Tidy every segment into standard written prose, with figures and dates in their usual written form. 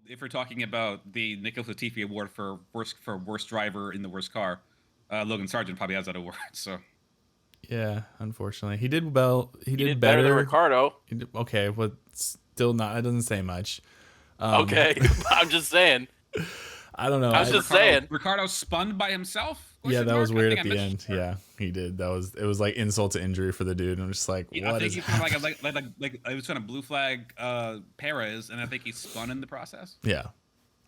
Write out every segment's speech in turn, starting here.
if we're talking about the Nicholas Latifi Award for worst driver in the worst car, Logan Sargent probably has that award. So Yeah, unfortunately, he did well. He He did did better than better. Ricardo. Okay, but still not. It doesn't say much. Okay, I'm just saying. I don't know. I was just saying. Ricardo spun by himself. Yeah, that was I weird think at I the missed end. that. Yeah, he did. It was like insult to injury for the dude. And I'm just like, I what think is he happening? kind of like I was trying to blue flag Perez, and I think he spun in the process. Yeah,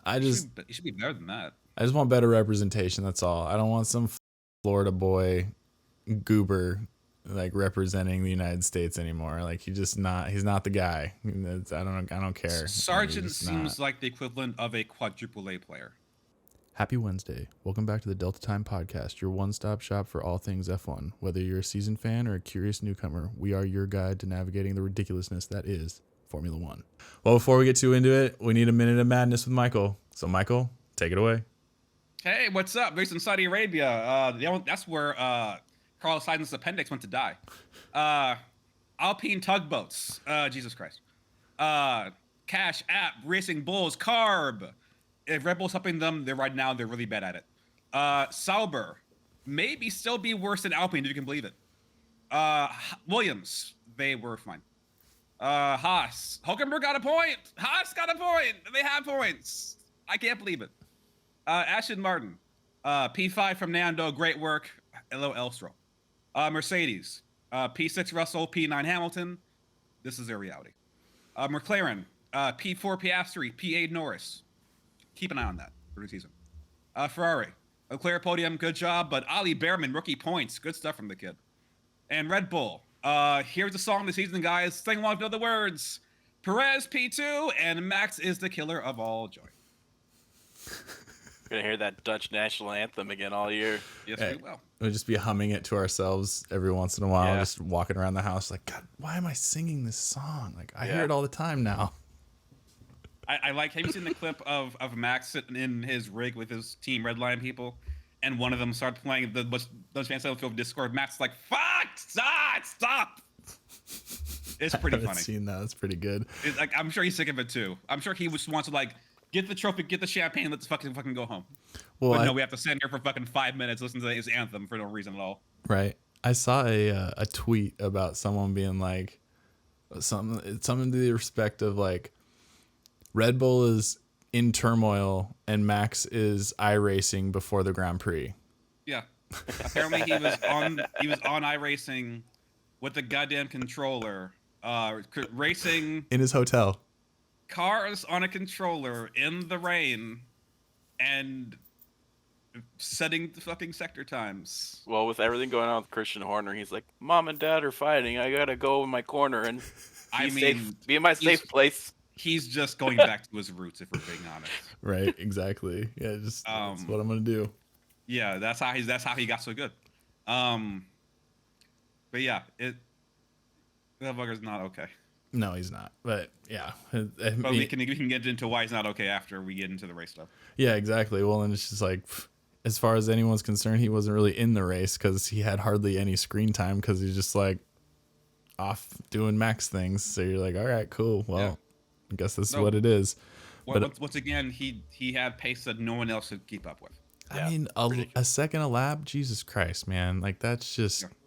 He should be better than that. I just want better representation. That's all. I don't want some Florida boy goober like representing the United States anymore. Like he's not the guy. I don't care. Sargent seems like the equivalent of a quadruple A player. Happy Wednesday. Welcome back to the Delta Time Podcast, your one-stop shop for all things F1. Whether you're a seasoned fan or a curious newcomer, we are your guide to navigating the ridiculousness that is Formula One. Well, before we get too into it, we need a minute of madness with Michael. So, Michael, take it away. Hey, what's up? Based in Saudi Arabia. That's where Carlos Sainz's appendix went to die. Alpine tugboats. Jesus Christ. Cash App, Racing Bulls, Carb. If Red Bull's helping them, they're really bad at it. Sauber, maybe still be worse than Alpine, if you can believe it. Williams, they were fine. Haas, Hulkenberg got a point. Haas got a point. They have points. I can't believe it. Aston Martin, P5 from Nando, great work. LOL Stroll. Mercedes, P6 Russell, P9 Hamilton. This is their reality. McLaren, P4 Piastri, P8 Norris. Keep an eye on that for the season. Ferrari, Leclerc podium, good job, but Ali Behrman, rookie points. Good stuff from the kid. And Red Bull, here's the song of the season, guys. Sing along to know the words. Perez, P2, and Max is the killer of all joy. We're gonna hear that Dutch national anthem again all year. Yes, Hey, we will. We'll just be humming it to ourselves every once in a while, Yeah. just walking around the house like, God, why am I singing this song? Like, I hear Yeah. it all the time now. I like, have you seen the clip of Max sitting in his rig with his team Redline people, and one of them started playing those fans on Discord. Max is like, fuck, stop. It's pretty I haven't funny. seen that. That's pretty good. It's like, I'm sure he's sick of it too. I'm sure he just wants to like get the trophy, get the champagne, let's fucking go home. Well, But no, we have to sit here for fucking 5 minutes, listen to his anthem for no reason at all. Right. I saw a tweet about someone being like something to the respect of like Red Bull is in turmoil and Max is iRacing before the Grand Prix. Yeah. Apparently he was on iRacing with the goddamn controller, racing In his hotel. cars on a controller in the rain and setting the fucking sector times. Well, with everything going on with Christian Horner, he's like, Mom and Dad are fighting. I gotta go in my corner and be in my safe place. He's just going back to his roots, if we're being honest. Right, exactly. Yeah, just that's what I'm gonna do. Yeah, that's how he got so good. But yeah, that bugger's not okay. No, he's not. But yeah. But we can get into why he's not okay after we get into the race stuff. Yeah, exactly. Well, and it's just like, as far as anyone's concerned, he wasn't really in the race because he had hardly any screen time because he's just like off doing Max things. So you're like, all right, cool. Well, Yeah. I guess this is what it is. But once again, he had pace that no one else could keep up with. I mean, a second a lap, Jesus Christ, man! Like that's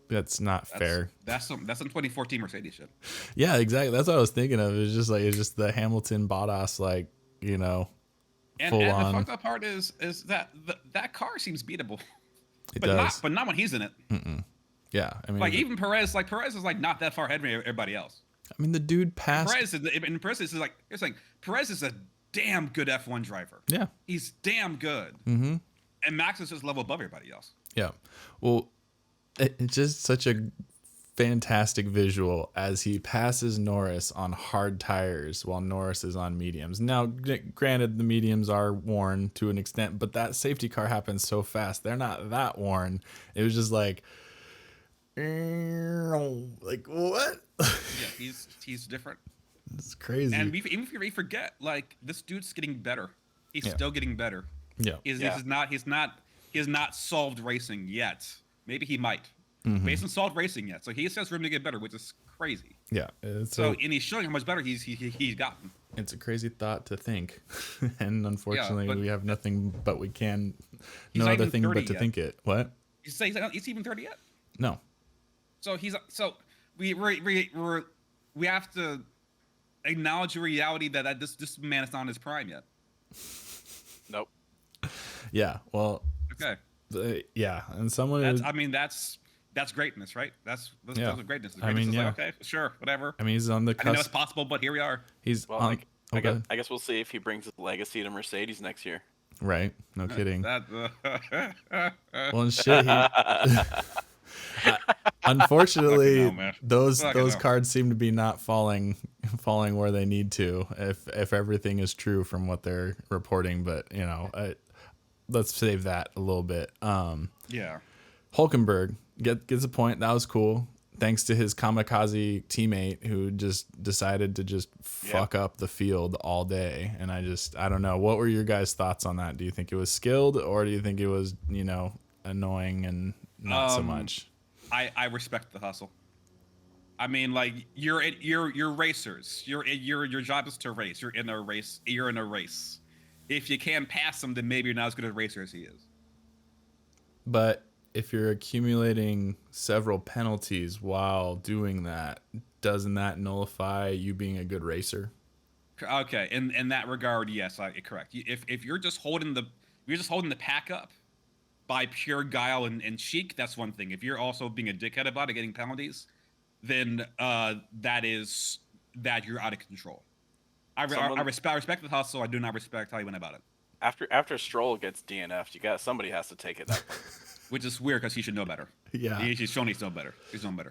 that's not fair. That's some 2014 Mercedes shit. Yeah, exactly. That's what I was thinking of. It's just the Hamilton Bottas, like, you know, And full the on. fucked up part is that that car seems beatable. It but does. not when he's in it. Yeah, I mean, Like even Perez is like not that far ahead of everybody else. I mean, the dude passed. Perez is like Perez is a damn good F1 driver. Yeah. He's damn good. Mm-hmm. And Max is just level above everybody else. Yeah. Well, it's just such a fantastic visual as he passes Norris on hard tires while Norris is on mediums. Now, granted, the mediums are worn to an extent, but that safety car happens so fast. They're not that worn. It was just like what? Yeah, he's different. It's crazy. And even if we forget, like this dude's getting better. He's still getting better. Yeah. He's not solved racing yet. Maybe he might. Mm-hmm. But he hasn't solved racing yet, so he has room to get better, which is crazy. Yeah. And he's showing how much better he's gotten. It's a crazy thought to think, and unfortunately, we have nothing but no other thing but to think it. What? You say he's even 30 yet? No. So we have to acknowledge the reality that this man is not in his prime yet. Nope. Yeah. Well. Okay. Yeah, and someone. That's greatness, right? That's what greatness is. I mean, yeah. Like, okay, sure, whatever. I mean, he's on the cusp. I know it's possible, but here we are. I guess we'll see if he brings his legacy to Mercedes next year. Right. No kidding. Well, and shit. Unfortunately, those cards seem to be not falling where they need to. If everything is true from what they're reporting, but let's save that a little bit. Yeah. Hulkenberg gets a point. That was cool. Thanks to his kamikaze teammate who just decided to just fuck up the field all day. And I don't know. What were your guys' thoughts on that? Do you think it was skilled, or do you think it was, annoying and not so much? I respect the hustle. I mean, like, you're racers. Your job is to race. You're in a race. If you can pass him, then maybe you're not as good a racer as he is. But if you're accumulating several penalties while doing that, doesn't that nullify you being a good racer? Okay, in that regard, yes, correct. If you're just holding the pack up by pure guile and cheek, that's one thing. If you're also being a dickhead about it, getting penalties, then that you're out of control. I respect the hustle. I do not respect how you went about it. After Stroll gets DNF'd, somebody has to take it that way. Which is weird because he should know better. Yeah, he's shown he's known better.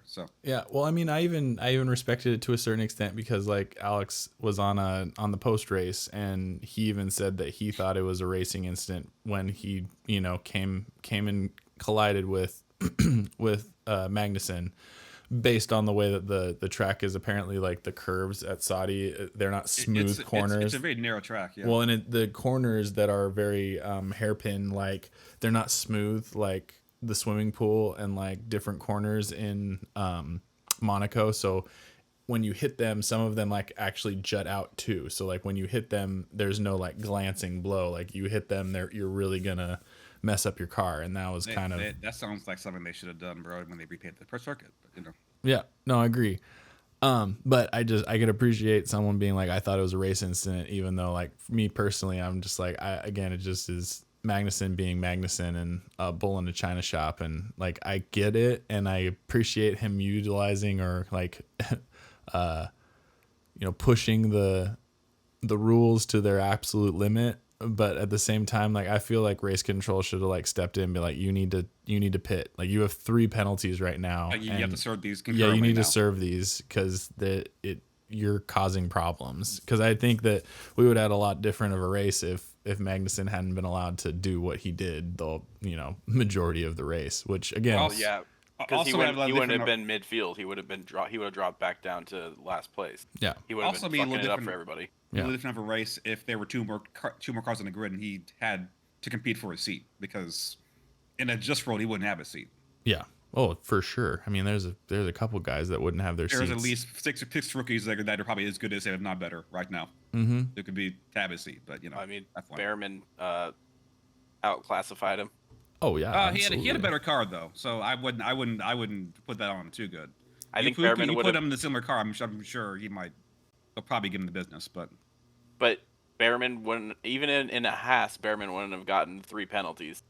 So yeah. Well, I mean, I even respected it to a certain extent because like Alex was on the post race and he even said that he thought it was a racing incident when he came and collided with Magnussen. Based on the way that the track is, apparently, like the curves at Saudi, they're not smooth corners. It's a very narrow track. Yeah. Well, and the corners that are very hairpin, like they're not smooth, like the swimming pool and like different corners in Monaco. So when you hit them, some of them like actually jut out too. So like when you hit them, there's no like glancing blow. Like you hit them, you're really gonna mess up your car, and that was that sounds like something they should have done, bro, when they repainted the first circuit. But Yeah, no, I agree. But I could appreciate someone being like, I thought it was a race incident, even though like me personally, I'm just like, it just is Magnussen being Magnussen and a bull in a china shop, and like I get it, and I appreciate him utilizing or like pushing the rules to their absolute limit. But at the same time, like I feel like race control should have like stepped in and be like, you need to pit. Like you have 3 penalties right now. You have to serve these. Yeah, you need to serve these because you're causing problems. Because I think that we would have had a lot different of a race if Magnussen hadn't been allowed to do what he did the majority of the race. Which again, because he wouldn't have been midfield. He would have dropped back down to last place. Yeah, he would have been fucking it up for everybody. Yeah. Really different of a race if there were two more cars on the grid and he had to compete for a seat, because in a just road he wouldn't have a seat. Yeah. Oh, for sure. I mean, there's a couple guys that wouldn't have their seats. There's at least six rookies that are probably as good as him, if not better, right now. Mm-hmm. They could be to have a seat, but I mean, Behrman outclassified him. Oh yeah, he had a better car though, so I wouldn't put that on him too good. I think Behrman would put him in a similar car. I'm sure they'll probably give him the business, but Behrman wouldn't, even in a Haas, Behrman wouldn't have gotten 3 penalties.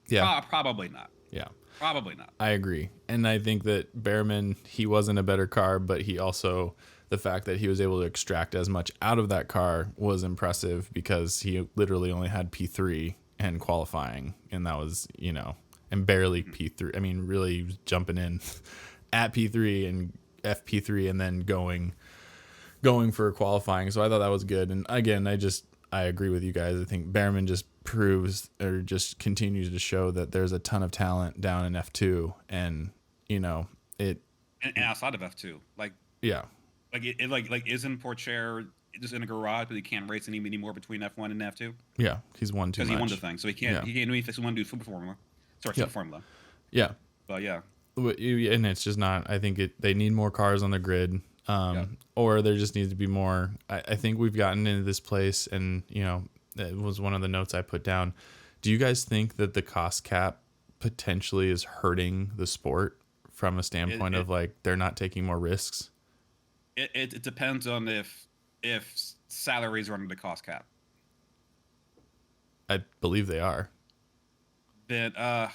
Yeah, probably not. Yeah, probably not. I agree, and I think that Behrman, he wasn't a better car, but he also, the fact that he was able to extract as much out of that car was impressive because he literally only had P3 and qualifying, and that was and barely P3. I mean, really jumping in at P3 and FP3 and then going for qualifying. So I thought that was good. And again, I agree with you guys. I think Behrman just proves or just continues to show that there's a ton of talent down in F2, and and outside of F2, like isn't Pourchaire just in a garage, but he can't race anymore between F1 and F2? Yeah, he's won too much. Because he won the thing, so he can't. He can't do anything. He want to do Super Formula. Super Formula. Yeah. But yeah. And it's just not. I think they need more cars on the grid. Or there just needs to be more. I think we've gotten into this place, and it was one of the notes I put down. Do you guys think that the cost cap potentially is hurting the sport from a standpoint of like they're not taking more risks? It depends on if salaries are under the cost cap. I believe they are. Then I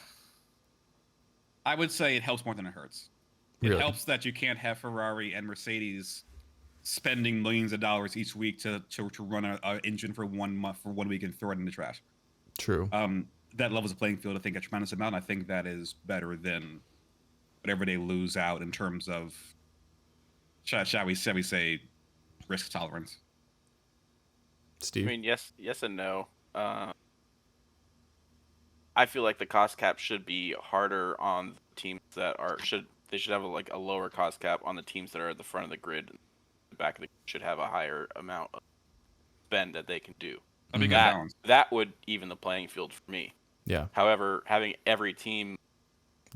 would say it helps more than it hurts. It Really? helps that you can't have Ferrari and Mercedes spending millions of dollars each week to run an engine for 1 month, for 1 week, and throw it in the trash. True. That levels the playing field, I think, a tremendous amount. I think that is better than whatever they lose out in terms of, shall we say, risk tolerance. Steve? I mean, yes and no. I feel like the cost cap should be harder on teams that they should have a lower cost cap on the teams that are at the front of the grid. The back of the grid should have a higher amount of spend that they can do. That would even the playing field for me. Yeah. However, having every team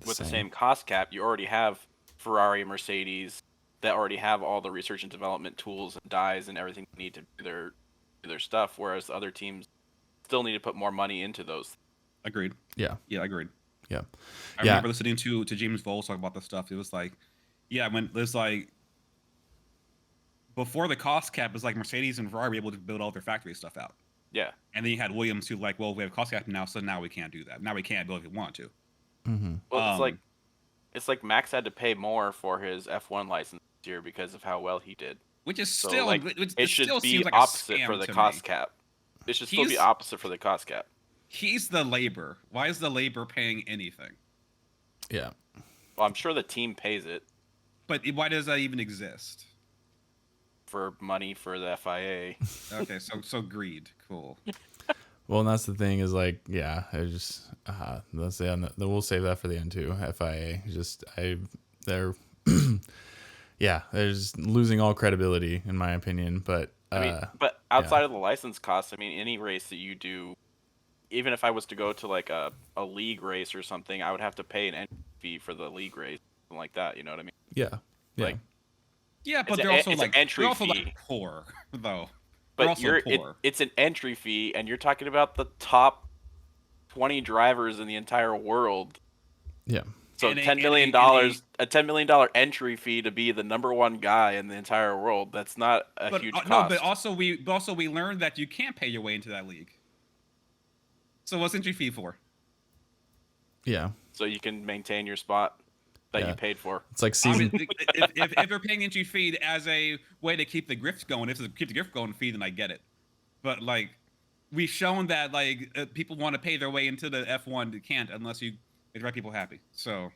with the same cost cap, you already have Ferrari and Mercedes that already have all the research and development tools and dyes and everything they need to do their stuff, whereas the other teams still need to put more money into those. Agreed. Yeah. Yeah, agreed. Yeah. I remember listening to James Vowles talk about this stuff. It was like, when there's like, before the cost cap, is like Mercedes and Ferrari were able to build all their factory stuff out. Yeah. And then you had Williams who like, well, we have cost cap now, so now we can't do that. Now we can't build if we want to. Mm-hmm. Well, it's like Max had to pay more for his F1 license this year because of how well he did. Which is So, still, it should still be seems like opposite a scam for the to cost me. cap. It should still be opposite for the cost cap. He's the labor. Why is the labor paying anything? Yeah. Well, I'm sure the team pays it But why does that even exist? for money for the FIA. Okay, so greed. Cool. Well, and that's the thing is like, I just let's say we'll save that for the end too. FIA, they're they're just losing all credibility in my opinion. But but outside of the license costs, I mean, any race that you do, even if I was to go to like a league race or something, I would have to pay an entry fee for the league race, something like that. You know what I mean? Yeah. Like, yeah, but it's they're also it's like an entry they're also fee. like poor though. But poor. it's an entry fee, and you're talking about the top 20 drivers in the entire world. Yeah. So $10 million, a $10 million entry fee to be the #1 guy in the entire world. That's not a huge cost. No, but also we learned that you can't pay your way into that league. So what's entry fee for? Yeah. So you can maintain your spot that you paid for. It's like season. If they're paying entry fee as a way to keep the grift going, if it's a keep the grift going fee, then I get it. But like, we've shown that like people want to pay their way into the F1, you can't unless you make people happy. So,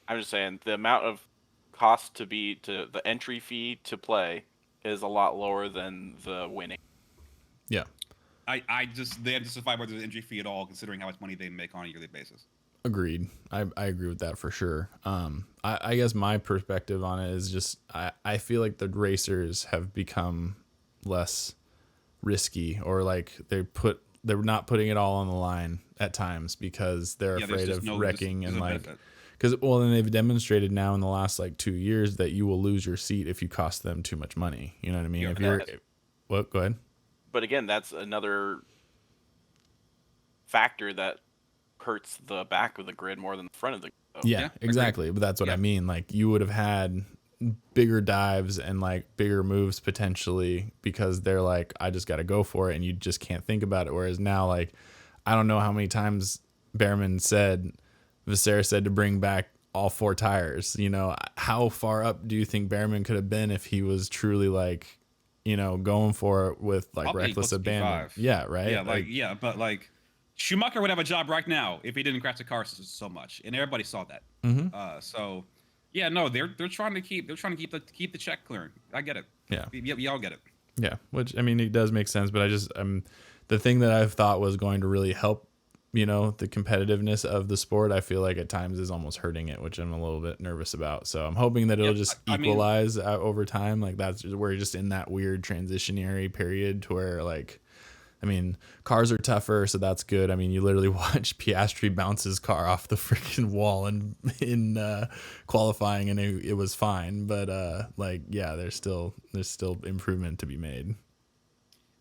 I'm just saying the amount of cost to the entry fee to play is a lot lower than the winning. Yeah. They have to justify whether there's an entry fee at all, considering how much money they make on a yearly basis. Agreed. I agree with that for sure. I guess my perspective on it is just I feel like the racers have become less risky, or like they're not putting it all on the line at times because they're afraid of wrecking and like then they've demonstrated now in the last like 2 years that you will lose your seat if you cost them too much money. You know what I mean? Go ahead. But again, that's another factor that hurts the back of the grid more than the front of the grid. Yeah, exactly. But that's what I mean. Like you would have had bigger dives and like bigger moves potentially because they're like, I just got to go for it, and you just can't think about it. Whereas now, like, I don't know how many times Vasseur said to bring back all 4 tires. You know, how far up do you think Behrman could have been if he was truly like, going for it with like Probably reckless abandon? P5. Yeah, right. Yeah, but like Schumacher would have a job right now if he didn't crash the car so much, and everybody saw that. Mm-hmm. They're trying to keep the check clearing. I get it. Yeah, we all get it. Yeah, which I mean, it does make sense, but I just the thing that I've thought was going to really help, the competitiveness of the sport, I feel like at times is almost hurting it, which I'm a little bit nervous about. So I'm hoping that it'll just equalize over time. Like we're just in that weird transitionary period to where like I mean, cars are tougher, so that's good. I mean, you literally watch Piastri bounce his car off the freaking wall in qualifying, and it was fine. But there's still improvement to be made.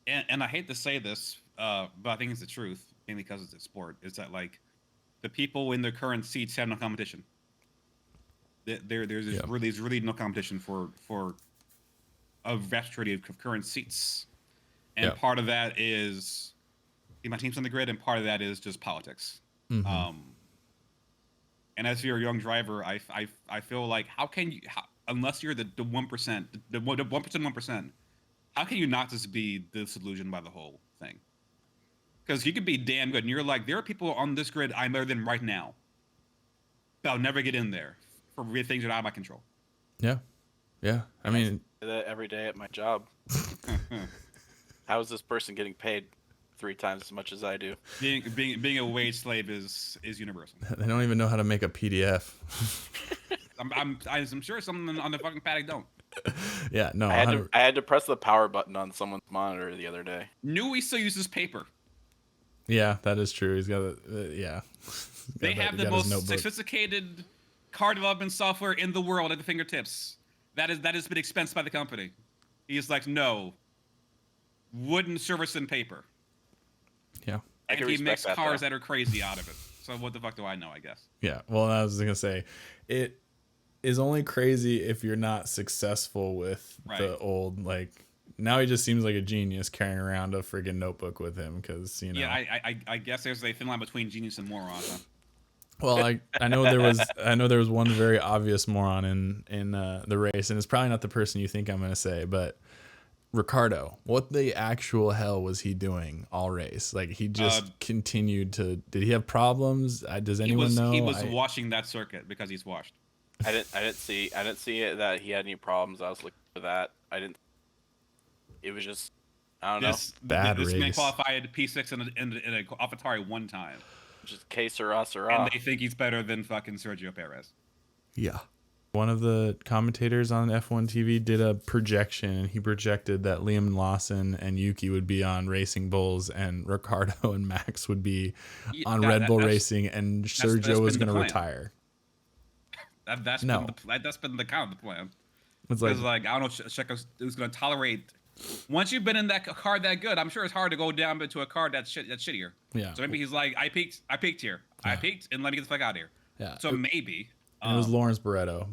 And I hate to say this, but I think it's the truth, mainly because it's a sport. Is that like the people in their current seats have no competition. There's really no competition for a vast majority of current seats. And part of that is my team's on the grid, and part of that is just politics. Mm-hmm. And as you're a young driver, I feel like unless you're the 1%, the 1%, how can you not just be disillusioned by the whole thing? Because you could be damn good, and you're like, there are people on this grid I'm better than right now, but I'll never get in there for things that are out of my control. Yeah. I mean, I do that every day at my job. How is this person getting paid 3 times as much as I do? Being a wage slave is universal. They don't even know how to make a PDF. I'm sure someone on the fucking paddock don't. Yeah, no. I had to press the power button on someone's monitor the other day. Newey still uses paper. Yeah, that is true. He's got They have the most sophisticated car development software in the world at the fingertips. That has been expensed by the company. He's like, no. Wooden service and paper. Yeah. And he makes cars that are crazy out of it. So what the fuck do I know, I guess? Yeah. Well, I was going to say, it is only crazy if you're not successful with the old, like, now he just seems like a genius carrying around a friggin' notebook with him because, you know. Yeah, I guess there's a thin line between genius and moron, huh? Well, I know there was one very obvious moron in the race, and it's probably not the person you think I'm going to say, but Ricardo, what the actual hell was he doing all race? Like, he just continued to. Did he have problems? Does anyone know? He was washing that circuit because he's washed. I didn't see it that he had any problems. I was looking for that. It was just, I don't know. Bad race. This man qualified P6 in a AlphaTauri one time. Just que sera. And they think he's better than fucking Sergio Perez. Yeah. One of the commentators on F1 TV did a projection, and he projected that Liam Lawson and Yuki would be on Racing Bulls, and Ricardo and Max would be on Red Bull Racing, and Sergio was going to retire. That's been the kind of the plan. It's like I don't know, Checo is going to tolerate. Once you've been in that car that good, I'm sure it's hard to go down into a car that's shittier. Yeah. So maybe he's like, I peaked here. Yeah. I peaked, and let me get the fuck out of here. Yeah. So maybe. And it was Lawrence Barretto,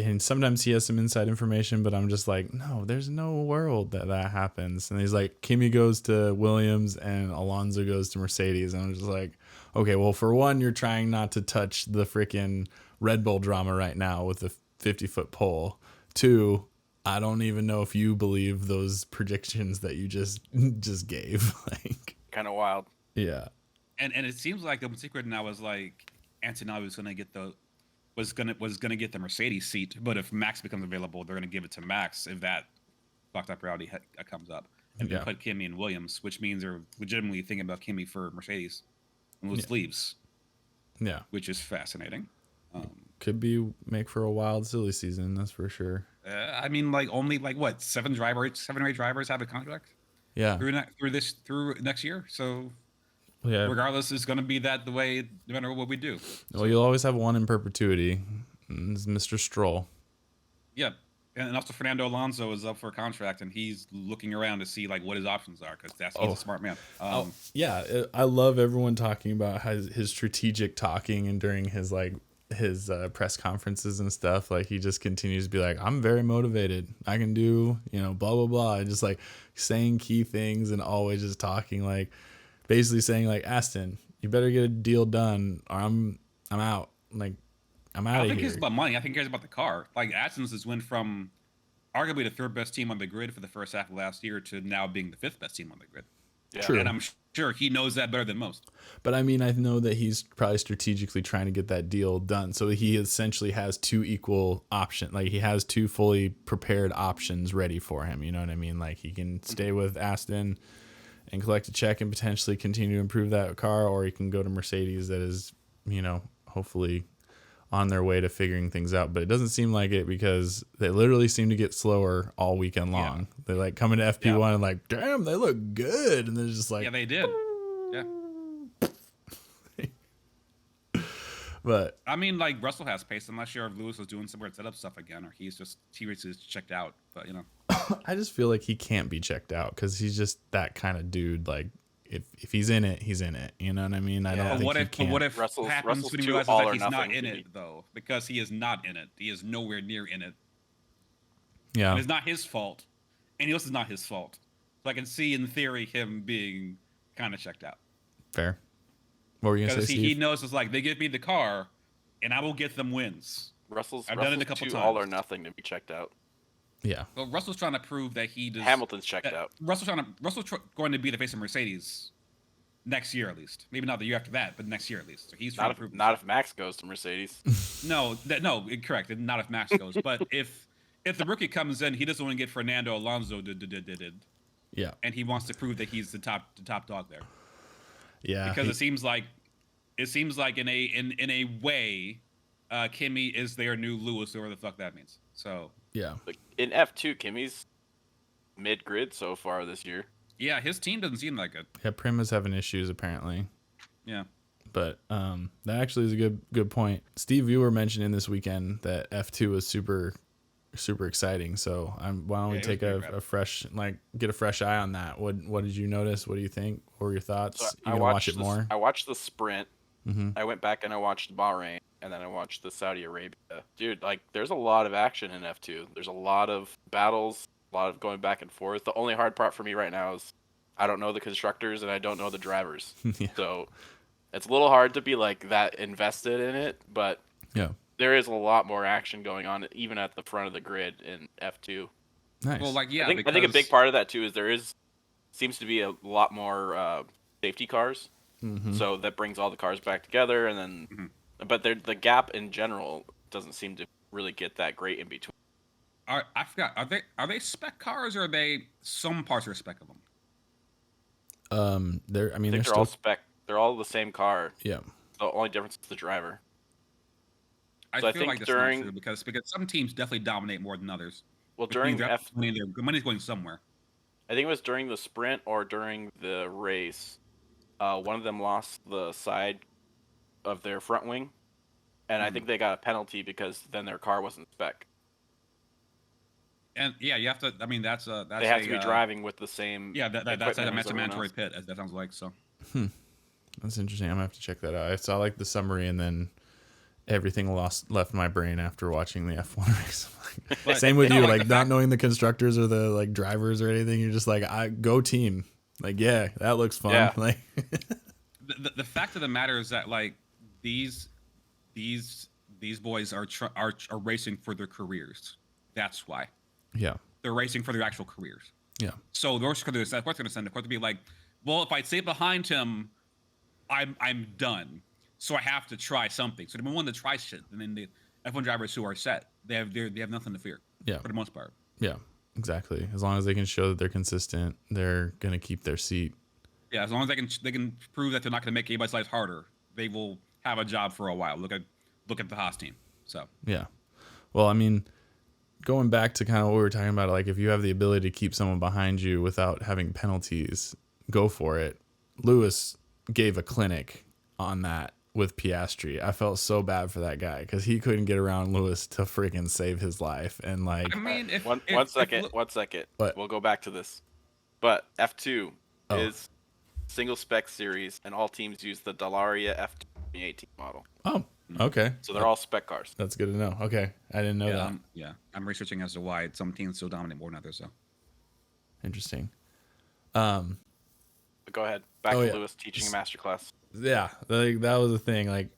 and sometimes he has some inside information, but I'm just like, no, there's no world that happens. And he's like, Kimi goes to Williams and Alonso goes to Mercedes. And I'm just like, okay, well, for one, you're trying not to touch the freaking Red Bull drama right now with the 50-foot pole. 2, I don't even know if you believe those predictions that you just gave. Like, kind of wild. Yeah. And it seems like the secret now is like Antonelli was gonna get the Mercedes seat, but if Max becomes available, they're gonna give it to Max if that fucked up reality comes up, and they put Kimi in Williams, which means they're legitimately thinking about Kimi for Mercedes, and Lewis leaves. Yeah, which is fascinating. Could be make for a wild, silly season, that's for sure. I mean, like only like what 7 or 8 drivers have a contract. Yeah, through next year. So yeah, regardless, it's going to be the way no matter what we do. Well, you'll always have one in perpetuity. It's Mr. Stroll. Yeah, and also Fernando Alonso is up for a contract, and he's looking around to see like what his options are because he's a smart man. Yeah, I love everyone talking about his strategic talking and during his press conferences and stuff. Like, he just continues to be like, I'm very motivated, I can do, blah blah blah, and just like saying key things and always just talking, like basically saying like, Aston, you better get a deal done or I'm out. Like, I'm out of here. I think it's about money. I think it's about the car. Like, Aston's has went from arguably the 3rd best team on the grid for the first half of last year to now being the 5th best team on the grid. Yeah. True. And I'm sure he knows that better than most. But I mean, I know that he's probably strategically trying to get that deal done. So he essentially has 2 equal options. Like, he has 2 fully prepared options ready for him. You know what I mean? Like, he can stay with Aston and collect a check and potentially continue to improve that car, or he can go to Mercedes that is, hopefully on their way to figuring things out, but it doesn't seem like it because they literally seem to get slower all weekend long. Yeah. They like come into FP1 and like, damn, they look good, and they're just like, Yeah, they did. Yeah. But I mean, like, Russell has pace. I'm not sure if Lewis was doing some weird setup stuff again, or he was just checked out. But, you know. I just feel like he can't be checked out because he's just that kind of dude. Like, if he's in it, he's in it. You know what I mean? I don't think he can. But what if Russell's happens when he too realizes all that or he's not nothing in to it, me. though? Because he is not in it. He is nowhere near in it. Yeah. And it's not his fault. And else is not his fault. So I can see, in theory, him being kind of checked out. Fair. What were you going to Because say, he Steve? knows it's like, they give me the car, and I will get them wins. I've done it a couple too times. all or nothing to be checked out. Yeah. Well, Russell's trying to prove that he does. Hamilton's checked out. Russell's going to be the face of Mercedes next year at least. Maybe not the year after that, but next year at least. So he's trying to prove. Not if Max goes to Mercedes. Correct. Not if Max goes, but if the rookie comes in, he doesn't want to get Fernando Alonso. Yeah. And he wants to prove that he's the top dog there. Yeah. Because it seems like in a way, Kimi is their new Lewis, or whatever the fuck that means. So yeah. Like, in F2, Kimi's mid-grid so far this year. yeah, his team doesn't seem that good. Yeah. Prima's having issues apparently. Yeah. But that actually is a good point. Steve, you were mentioning this weekend that F2 was super exciting. So why don't we take a fresh, like, get a fresh eye on that? What did you notice? What do you think? What were your thoughts? So You gonna watch it more? I watched the sprint. Mm-hmm. I went back and I watched Bahrain, and then I watched the Saudi Arabia. Dude, like, there's a lot of action in F2. There's a lot of battles, a lot of going back and forth. The only hard part for me right now is I don't know the constructors and I don't know the drivers. Yeah. So it's a little hard to be like that invested in it, but Yeah. there is a lot more action going on even at the front of the grid in F2. Nice. Well, like, yeah, I think a big part of that too is seems to be a lot more safety cars. Mm-hmm. So that brings all the cars back together, and then, but the gap in general doesn't seem to really get that great in between. I forgot. Are they spec cars, or are they some parts are spec of them? They're. I mean, I think they're they're all still. spec. They're all the same car. Yeah. The only difference is the driver. I So I feel think like that's during- not true because some teams definitely dominate more than others. Well, Which during means F, their money's going somewhere. I think it was during the sprint or during the race. One of them lost the side of their front wing, and I think they got a penalty because then their car wasn't spec. And yeah, you have to. I mean, that's They have to be driving with the same. Yeah, that's equipment as a everyone mandatory else. pit. As that sounds like so. That's interesting. I'm gonna have to check that out. I saw like the summary and then everything left my brain after watching the F1 race. But, Same with no, you, like, like the not fact- knowing the constructors or the like drivers or anything. You're just like, I go team. Like, yeah, that looks fun. Yeah. Like, The fact of the matter is that like these boys are racing for their careers. That's why yeah, they're racing for their actual careers. yeah, So they're going to send the court to be like, well, if I stay behind him, I'm done. So I have to try something. So they're willing to try shit. And then the F1 drivers who are set, they have nothing to fear. Yeah. For the most part. yeah, exactly. As long as they can show that they're consistent, they're gonna keep their seat. Yeah, as long as they can prove that they're not going to make anybody's life harder, they will have a job for a while. Look at the Haas team. So Yeah. Well, I mean, going back to kind of what we were talking about, like if you have the ability to keep someone behind you without having penalties, go for it. Lewis gave a clinic on that with Piastri. I felt so bad for that guy because he couldn't get around Lewis to freaking save his life. And like, I mean, if One second. What? We'll go back to this. But F2 Oh. is single spec series, and all teams use the Dallaria F2 2018 model. oh, okay. So they're all spec cars. That's good to know. Okay. I didn't know that. I'm researching as to why some teams still dominate more than others. So Interesting. But go ahead. Back Oh, to yeah. Lewis teaching a masterclass. Yeah, like that was the thing. Like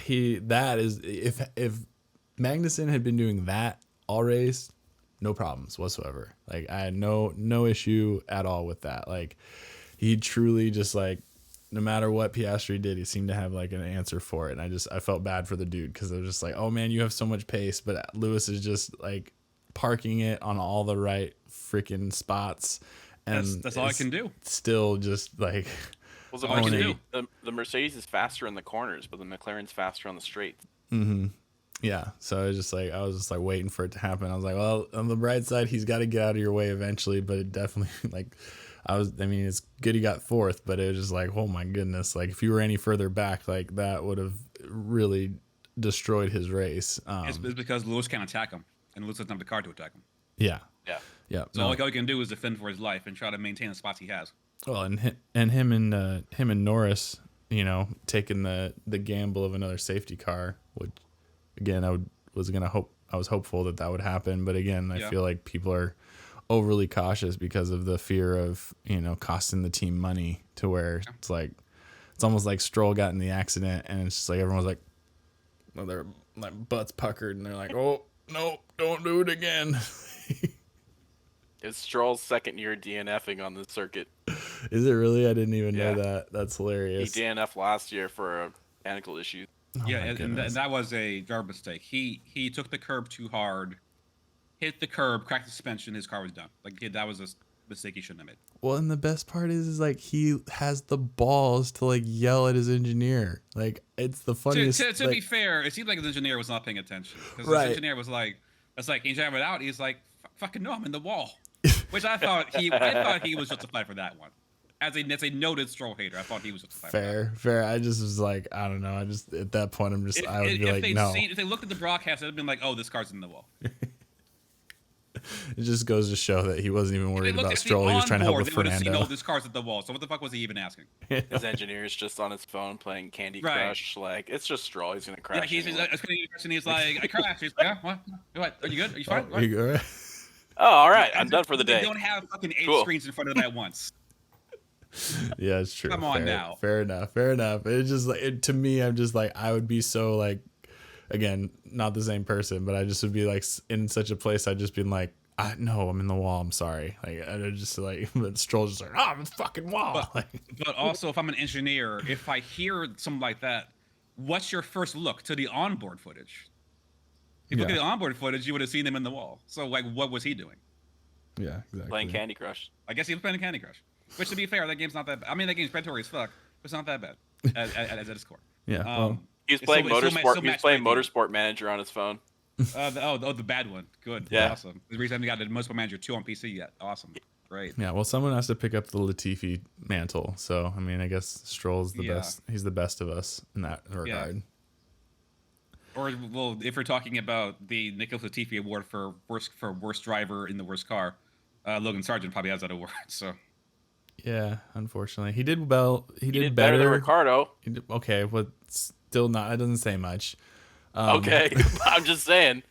if Magnussen had been doing that all race, no problems whatsoever. Like I had no issue at all with that. Like he truly just like no matter what Piastri did, he seemed to have like an answer for it. And I felt bad for the dude because I was just like, oh man, you have so much pace, but Lewis is just like parking it on all the right freaking spots. And that's all I can do. Still just like. Well, all I can do. The Mercedes is faster in the corners, but the McLaren's faster on the straights. Yeah, so I was just like waiting for it to happen. I was like, well, on the bright side, he's got to get out of your way eventually. But it definitely I mean, it's good he got fourth, but it was just like, oh my goodness, like if you were any further back, like that would have really destroyed his race. It's because Lewis can't attack him, and Lewis doesn't have the car to attack him. Yeah. So all he can do is defend for his life and try to maintain the spots he has. Well, and him and Norris, taking the gamble of another safety car, which again I was hopeful that would happen, but again I feel like people are overly cautious because of the fear of costing the team money, to where it's like it's almost like Stroll got in the accident and it's just like everyone's like, well, their like butts puckered and they're like, oh no, don't do it again. It's Stroll's second year DNFing on the circuit. Is it really? I didn't even know that. That's hilarious. He DNF'd last year for mechanical issues. Oh and that was a driver mistake. He took the curb too hard, hit the curb, cracked the suspension. His car was done. Like that was a mistake he shouldn't have made. Well, and the best part is like he has the balls to like yell at his engineer. Like it's the funniest. To be fair, it seemed like his engineer was not paying attention, because his engineer was like, "It's like, can you drive it out?" He's like, "Fucking no, I'm in the wall." Which I thought he was justified for that one. As a noted Stroll hater, I thought he was justified. Fair. I just was like, I don't know. I just at that point, I would be like, no. If they looked at the broadcast, it'd have been like, oh, this car's in the wall. It just goes to show that he wasn't even worried about Stroll. He was trying to help with Fernando. No, this car's at the wall. So what the fuck was he even asking? His engineer's just on his phone playing Candy Crush. Like, it's just Stroll. He's gonna crash. Yeah, he's like, I crashed. He's like, yeah, what? Are you good? Are you fine? Are you all right? Oh, all right. I'm done for the day. They don't have fucking 8 screens in front of them at once. Yeah, it's true. Come on now. Fair enough. It's just like to me, I'm just like I would be so like, again, not the same person, but I just would be like in such a place. I'd just be like, no, I'm in the wall. I'm sorry. Like I just like, but Stroll's just like, I'm in the fucking wall. But also, if I'm an engineer, if I hear something like that, what's your first look to the onboard footage? If you look at the onboard footage, you would have seen him in the wall. So, like, what was he doing? Yeah, exactly. Playing Candy Crush. I guess he was playing Candy Crush. Which, to be fair, that game's not that bad. I mean, that game's predatory as fuck, but it's not that bad at its core. Yeah. Well, he was playing Motorsport. He was playing Motorsport Manager on his phone. The bad one. Good. Yeah. Awesome. The reason I haven't got the Motorsport Manager 2 on PC yet. Awesome. Great. Yeah. Well, someone has to pick up the Latifi mantle. So, I mean, I guess Stroll's the best. He's the best of us in that regard. Or, well, if we're talking about the Nicholas Latifi award for worst driver in the worst car, Logan Sargent probably has that award. So, yeah, unfortunately, he did well. He did better than Ricardo. Okay, but still not. It doesn't say much. Okay, I'm just saying.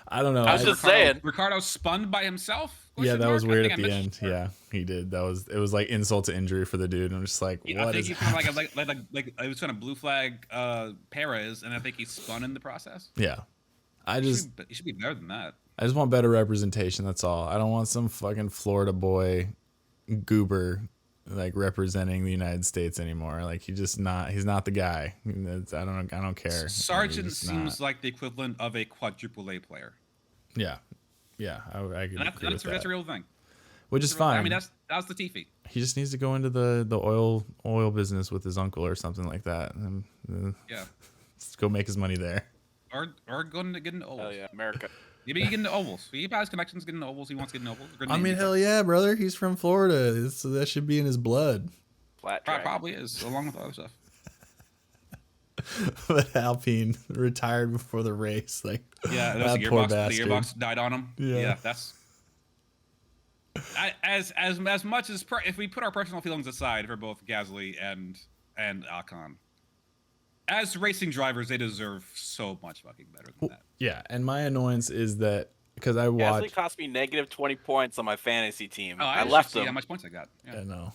I don't know. I was just saying. Ricardo spun by himself. Yeah, that was weird at the end. Yeah, he did. It was like insult to injury for the dude. I'm just like, what I think is he's kind of like it was kind of blue flag Perez, and I think he spun in the process. Yeah, he should be better than that. I just want better representation. That's all. I don't want some fucking Florida boy goober like representing the United States anymore. Like he's not the guy. I don't care. Sargent seems like the equivalent of a quadruple A player. Yeah. I agree with that. That's a real thing. Which is fine. I mean, that's Latifi. He just needs to go into the oil business with his uncle or something like that. And, let's go make his money there. Or go into get into ovals. Oh yeah, America. Maybe he get into ovals. He has connections getting into ovals. He wants to get into ovals. I mean, hell yeah, brother. He's from Florida. That should be in his blood. Flat track. Probably is, along with other stuff. But Alpine retired before the race. Like, yeah, that poor bastard. The gearbox died on him. Yeah, that's as much as if we put our personal feelings aside for both Gasly and Ocon, as racing drivers, they deserve so much fucking better than that. Yeah, and my annoyance is that because I watched. Gasly cost me negative 20 points on my fantasy team. Oh, I left them. How much points I got? Yeah.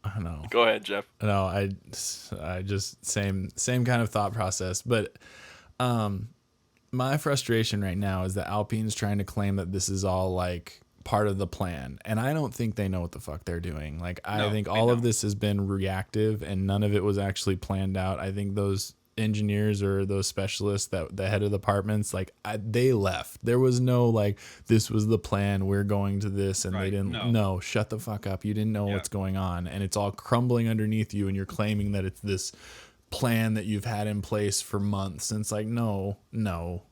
I know. Go ahead, Jeff. No, I just same kind of thought process, but my frustration right now is that Alpine's trying to claim that this is all like part of the plan, and I don't think they know what the fuck they're doing. Like I think all of this has been reactive and none of it was actually planned out. I think those engineers or those specialists, that the head of departments, like they left. There was no like, this was the plan, we're going to this, and they didn't. No, shut the fuck up. You didn't know what's going on, and it's all crumbling underneath you, and you're claiming that it's plan that you've had in place for months. And it's like, no,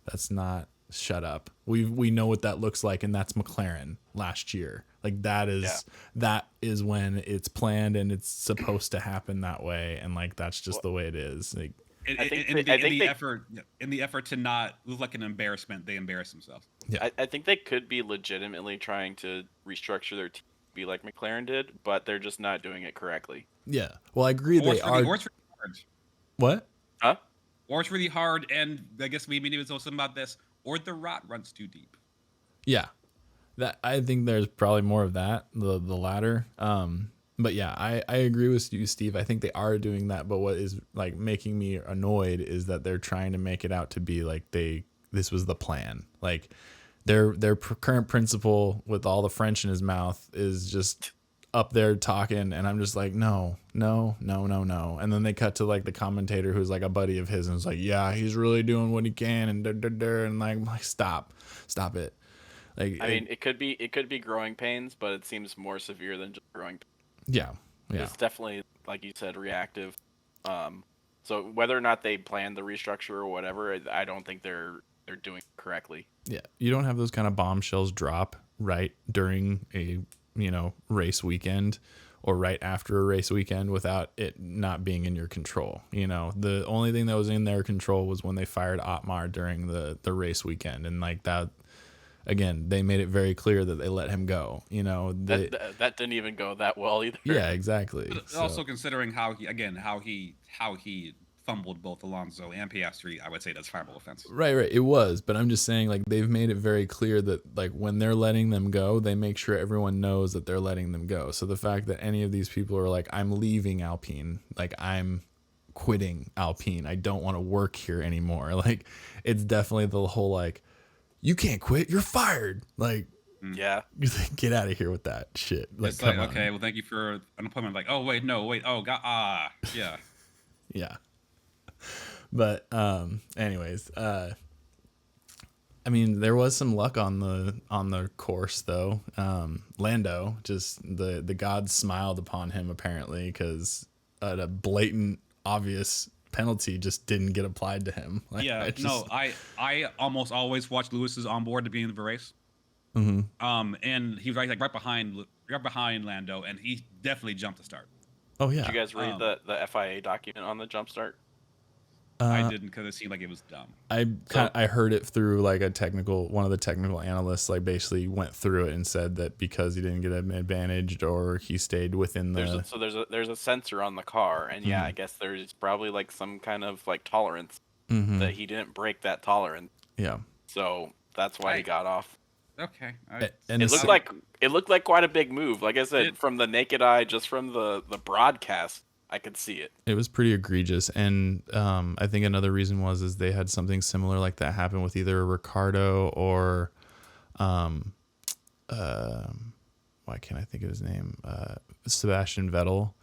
that's not. Shut up. We know what that looks like, and that's McLaren last year. Like that is when it's planned and it's supposed to happen that way, and like that's just the way it is. Like in the effort to not look like an embarrassment, they embarrass themselves. Yeah, I think they could be legitimately trying to restructure their team to be like McLaren did, but they're just not doing it correctly. yeah. Well, I agree Or they are. or it's really hard. What? Huh? Or it's really hard, and I guess we need to know something about this. Or the rot runs too deep. Yeah, that I think there's probably more of that, the latter. But yeah, I agree with you, Steve. I think they are doing that. But what is like making me annoyed is that they're trying to make it out to be like this was the plan. Like their current principal with all the French in his mouth is just up there talking, and I'm just like, no. And then they cut to like the commentator who's like a buddy of his, and it's like, yeah, he's really doing what he can, and like stop it. Like, I mean, it could be growing pains, but it seems more severe than just growing pains. Yeah. It's definitely, like you said, reactive. So whether or not they planned the restructure or whatever, I don't think they're doing it correctly. Yeah, you don't have those kind of bombshells drop right during a race weekend or right after a race weekend without it not being in your control. The only thing that was in their control was when they fired Otmar during the race weekend, and like that. Again, they made it very clear that they let him go. That didn't even go that well either. Yeah, exactly. But also considering how he fumbled both Alonso and Piastri, I would say that's fireable offense. Right. It was, but I'm just saying, like, they've made it very clear that, like, when they're letting them go, they make sure everyone knows that they're letting them go. So the fact that any of these people are like, I'm leaving Alpine, like, I'm quitting Alpine, I don't want to work here anymore. Like, it's definitely the whole, like, you can't quit, you're fired. Like, yeah, get out of here with that shit. Like, it's like, okay, well, thank you for unemployment. Like, oh wait, oh god, yeah, yeah. But anyways, I mean, there was some luck on the course though. Lando, just the gods smiled upon him apparently, because a blatant, obvious penalty just didn't get applied to him. Like, yeah, I almost always watch Lewis's onboard to be in the race. Mm-hmm. And he was right behind Lando, and he definitely jumped the start. Oh yeah. Did you guys read the FIA document on the jump start? I didn't, because it seemed like it was dumb. I heard it through like one of the technical analysts, like basically went through it and said that because he didn't get an advantage or he stayed within the there's a sensor on the car, and yeah, I guess there's probably like some kind of like tolerance that he didn't break that tolerance. Yeah. So that's why he got off. Okay. And it looked like quite a big move. Like I said, from the naked eye, just from the broadcast, I could see it. It was pretty egregious, and I think another reason is they had something similar like that happen with either Ricardo or, why can't I think of his name? Sebastian Vettel,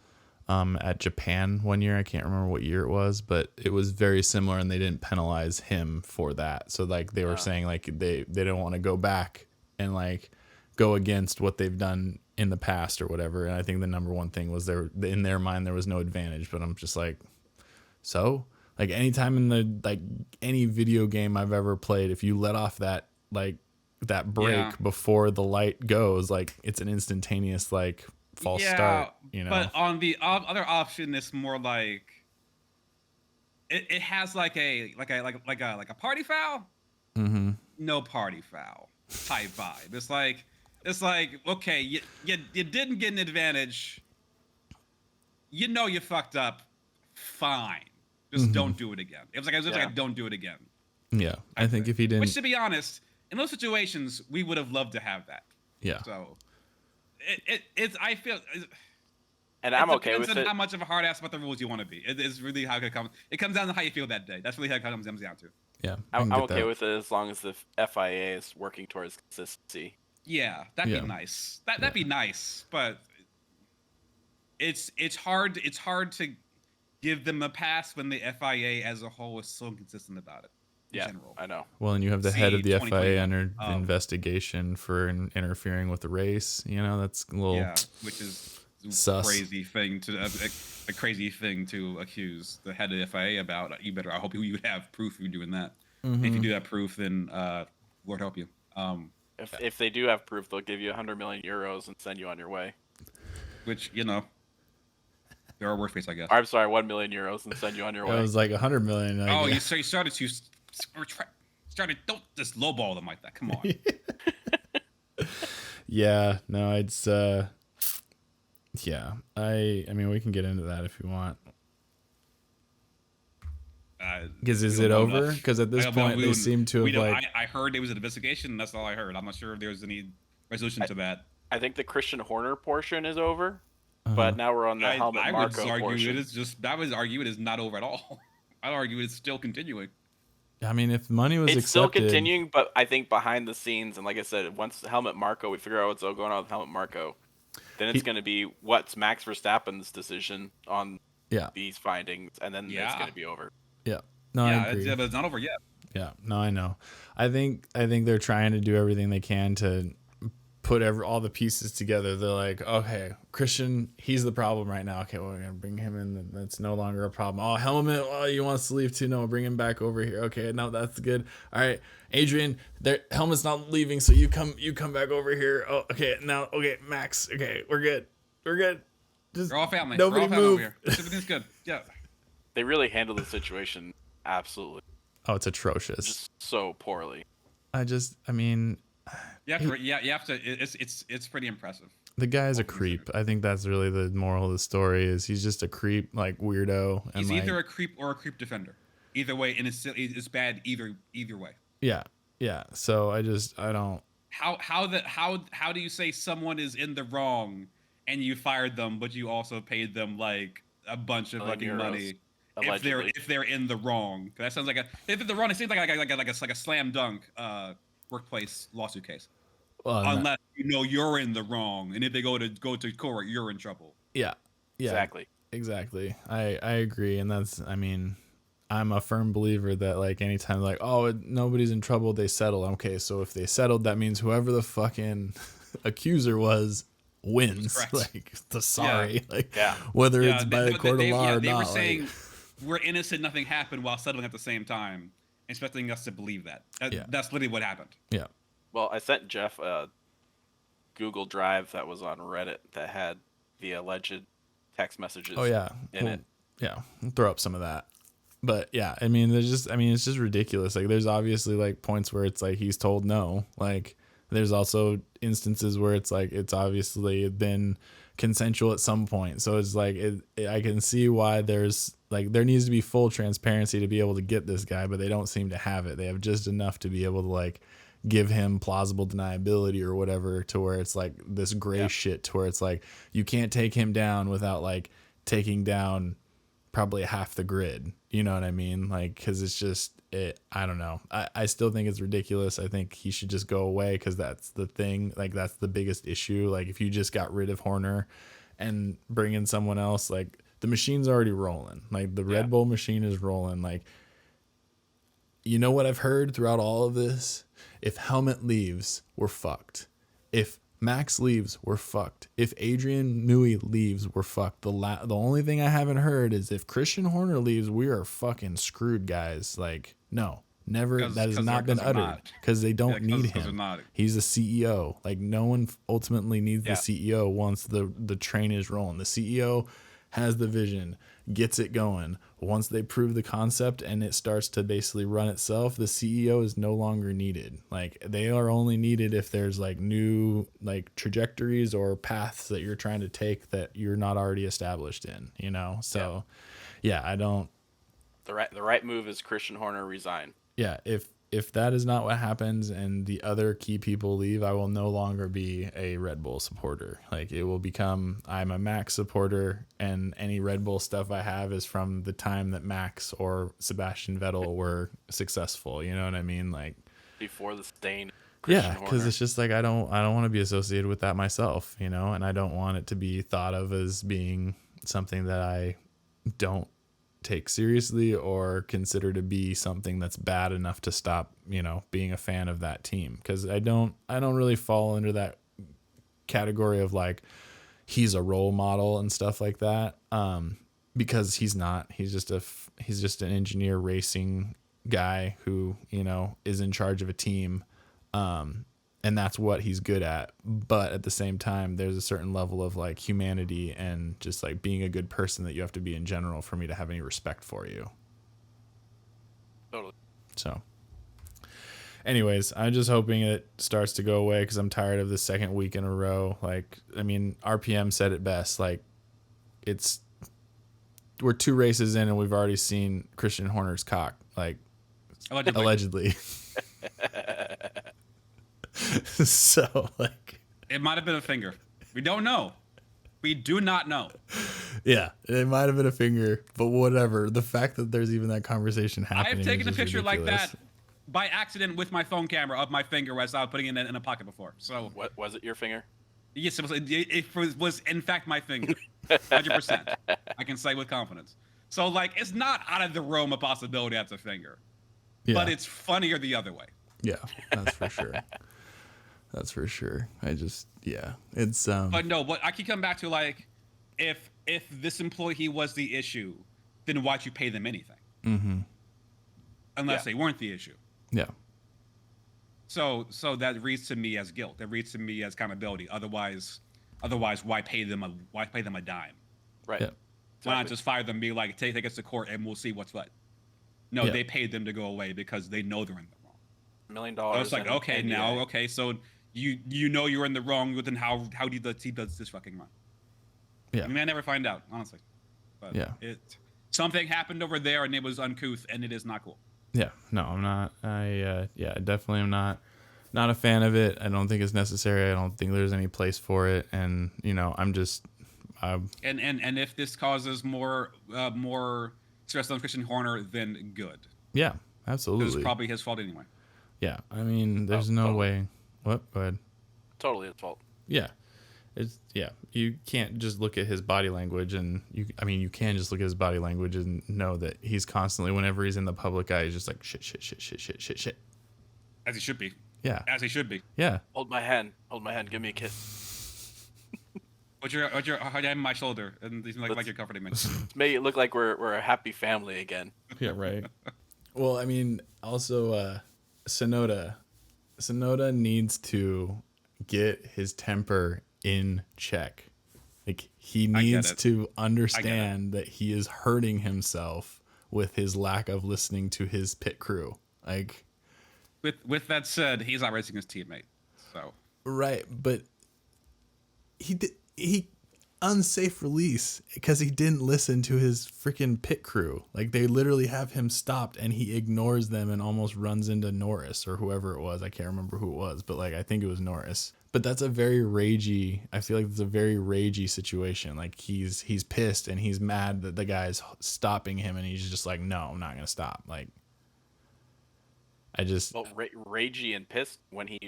at Japan one year. I can't remember what year it was, but it was very similar, and they didn't penalize him for that. So like they were saying like they don't want to go back and like go against what they've done in the past or whatever. And I think the number one thing was in their mind there was no advantage, but I'm just like, so like anytime in any video game I've ever played, if you let off that brake before the light goes, like it's an instantaneous like false start, But on the other option, it's more like it has like a party foul. Mm-hmm. No party foul type vibe. It's like, okay, you didn't get an advantage. You fucked up. Fine. Just don't do it again. It was like don't do it again. Yeah. I think if he didn't... Which, to be honest, in those situations, we would have loved to have that. Yeah. So, it's I feel... And I'm okay with it. How much of a hard ass about the rules you want to be. It's really how it comes. It comes down to how you feel that day. That's really how it comes down to. Yeah. I'm okay with it as long as the FIA is working towards consistency. Yeah, that'd be nice. That'd be nice, but it's hard to give them a pass when the FIA as a whole is so inconsistent about it. In general. I know. Well, and you have the head of the FIA under investigation for interfering with the race. That's a little. Yeah, which is Sus. crazy thing to a crazy thing to accuse the head of the FIA about. I hope you would have proof you're doing that. Mm-hmm. If you do have proof, then Lord help you. If they do have proof, they'll give you 100 million euros and send you on your way. Which, you know, there are worse ways, I guess. I'm sorry, 1 million euros and send you on your way. It was like 100 million. Oh, you started to don't just lowball them like that. Come on. Yeah, no, it's yeah. I mean, we can get into that if you want. Because is it over? Because at this point they seem to have like. I heard there was an investigation. And that's all I heard. I'm not sure if there's any resolution to that. I think the Christian Horner portion is over, but now we're on the Helmut Marko portion. I would argue it is not over at all. I'd argue it's still continuing. I mean, if money was it's accepted, still continuing, but I think behind the scenes, and like I said, once Helmut Marko, we figure out what's going on with Helmut Marko, then it's going to be what's Max Verstappen's decision on these findings, and then it's going to be over. Yeah. No, I agree. But it's not over yet. Yeah. No, I know. I think they're trying to do everything they can to put all the pieces together. They're like, okay, Christian, he's the problem right now. Okay, well, we're gonna bring him in. That's no longer a problem. Oh, Helmut, you want us to leave too? No, bring him back over here. Okay, no, that's good. All right, Adrian, Helmut's not leaving, so you come back over here. Oh, okay, now, okay, Max. Okay, we're good. Just we're all family. Nobody we're all family move. Over here. Everything's good. Yeah. They really handled the situation absolutely. Oh, it's atrocious. Just so poorly. I mean. You have to. It's pretty impressive. The guy's a creep. I think that's really the moral of the story. Is he's just a creep, like weirdo. And he's either a creep or a creep defender. Either way, and it's bad either way. Yeah. So I don't. How do you say someone is in the wrong and you fired them, but you also paid them like a bunch of fucking money if they're in the wrong? That sounds like if they're wrong. It seems like a slam dunk workplace lawsuit case. Well, unless you know you're in the wrong, and if they go to court, you're in trouble. Yeah. Exactly. I agree, and that's. I mean, I'm a firm believer that like anytime like nobody's in trouble, they settle. Okay, so if they settled, that means whoever the fucking accuser was wins. Like whether it's by the court of law or not. They were saying we're innocent, nothing happened, while settling at the same time, expecting us to believe that. That's literally what happened. Yeah. Well, I sent Jeff a Google Drive that was on Reddit that had the alleged text messages in it. Yeah, we'll throw up some of that. But yeah, I mean, it's just ridiculous. Like, there's obviously like points where it's like he's told no. Like, there's also instances where it's like it's obviously been consensual at some point. So it's like I can see why there's like there needs to be full transparency to be able to get this guy, but they don't seem to have it. They have just enough to be able to like give him plausible deniability or whatever, to where it's like this gray shit, to where it's like you can't take him down without like taking down probably half the grid. You know what I mean? Like, because it's just I don't know. I still think it's ridiculous. I think he should just go away, because that's the thing. Like, that's the biggest issue. Like, if you just got rid of Horner and bring in someone else, like, the machine's already rolling. Like, the Red Bull machine is rolling. Like, you know what I've heard throughout all of this? If Helmut leaves, we're fucked. If Max leaves, we're fucked. If Adrian Newey leaves, we're fucked. The only thing I haven't heard is if Christian Horner leaves, we are fucking screwed, guys. Like, no, never. That has not been uttered, because they don't need him. He's a CEO. Like, no one ultimately needs the CEO once the train is rolling. The CEO has the vision, gets it going. Once they prove the concept and it starts to basically run itself, the CEO is no longer needed. Like, they are only needed if there's like new like trajectories or paths that you're trying to take that you're not already established in, you know? So I don't. The right move is Christian Horner resign. Yeah. If that is not what happens and the other key people leave, I will no longer be a Red Bull supporter. Like, it will become, I'm a Max supporter, and any Red Bull stuff I have is from the time that Max or Sebastian Vettel were successful. You know what I mean? Like, before the stain. Because it's just like I don't want to be associated with that myself, you know, and I don't want it to be thought of as being something that I don't take seriously or consider to be something that's bad enough to stop, you know, being a fan of that team. Because I don't really fall under that category of like, he's a role model and stuff like that. Because he's not. He's just an engineer racing guy who, you know, is in charge of a team. And that's what he's good at. But at the same time, there's a certain level of like humanity and just like being a good person that you have to be in general for me to have any respect for you. Totally. So anyways, I'm just hoping it starts to go away because I'm tired of the second week in a row. Like, I mean, RPM said it best. Like, we're 2 races in and we've already seen Christian Horner's cock. Like, allegedly. So, like, it might have been a finger. We don't know. We do not know. Yeah, it might have been a finger, but whatever. The fact that there's even that conversation happening. I've taken a is picture ridiculous. like that by accident with my phone camera of my finger as I was putting it in a pocket before. So What was it? Your finger? yes, it was in fact my finger. 100%. I can say with confidence. So like, it's not out of the realm of possibility that's a finger, Yeah. but it's funnier the other way. Yeah, that's for sure. That's for sure. It's But no, what I keep coming back to, like, if this employee was the issue, then why'd you pay them anything? Mm-hmm. Unless they weren't the issue. Yeah. So that reads to me as guilt. That reads to me as accountability. Otherwise, why pay them a dime? Right. Yeah. Why not just fire them and be like, take us to court and we'll see what's what? No, Yeah. they paid them to go away because they know they're in the wrong. $1 million. I was like, okay, now, okay, so you know you're in the wrong, but then how do the team does this fucking run? Yeah. I mean, I never find out, honestly. But Yeah. Something happened over there and it was uncouth and it is not cool. Yeah. No, I'm not. I definitely am not a fan of it. I don't think it's necessary. I don't think there's any place for it. And, you know, I'm just And if this causes more stress on Christian Horner, then good. yeah, It absolutely. was probably his fault anyway. Yeah. I mean, there's no totally. way. What? Go ahead. Totally his fault. Yeah. You can't just look at his body language and you can just look at his body language and know that he's constantly, whenever he's in the public eye, he's just like shit. As he should be. Yeah. As he should be. Yeah. Hold my hand. Give me a kiss. Put your hand on my shoulder and he's like you're comforting me. Make it look like we're a happy family again. Yeah, right. Well, I mean, also Sonoda needs to get his temper in check. Like, he needs to understand that he is hurting himself with his lack of listening to his pit crew. Like, With that said, he's not racing his teammate. So right, but he unsafe release because he didn't listen to his freaking pit crew. Like, they literally have him stopped and he ignores them and almost runs into Norris or whoever it was. I can't remember who it was, but like, I think it was Norris. But that's a very ragey. I feel like it's a very ragey situation. Like, he's pissed and he's mad that the guy's stopping him and he's just like, no, I'm not gonna stop. Like, I just ragey and pissed when he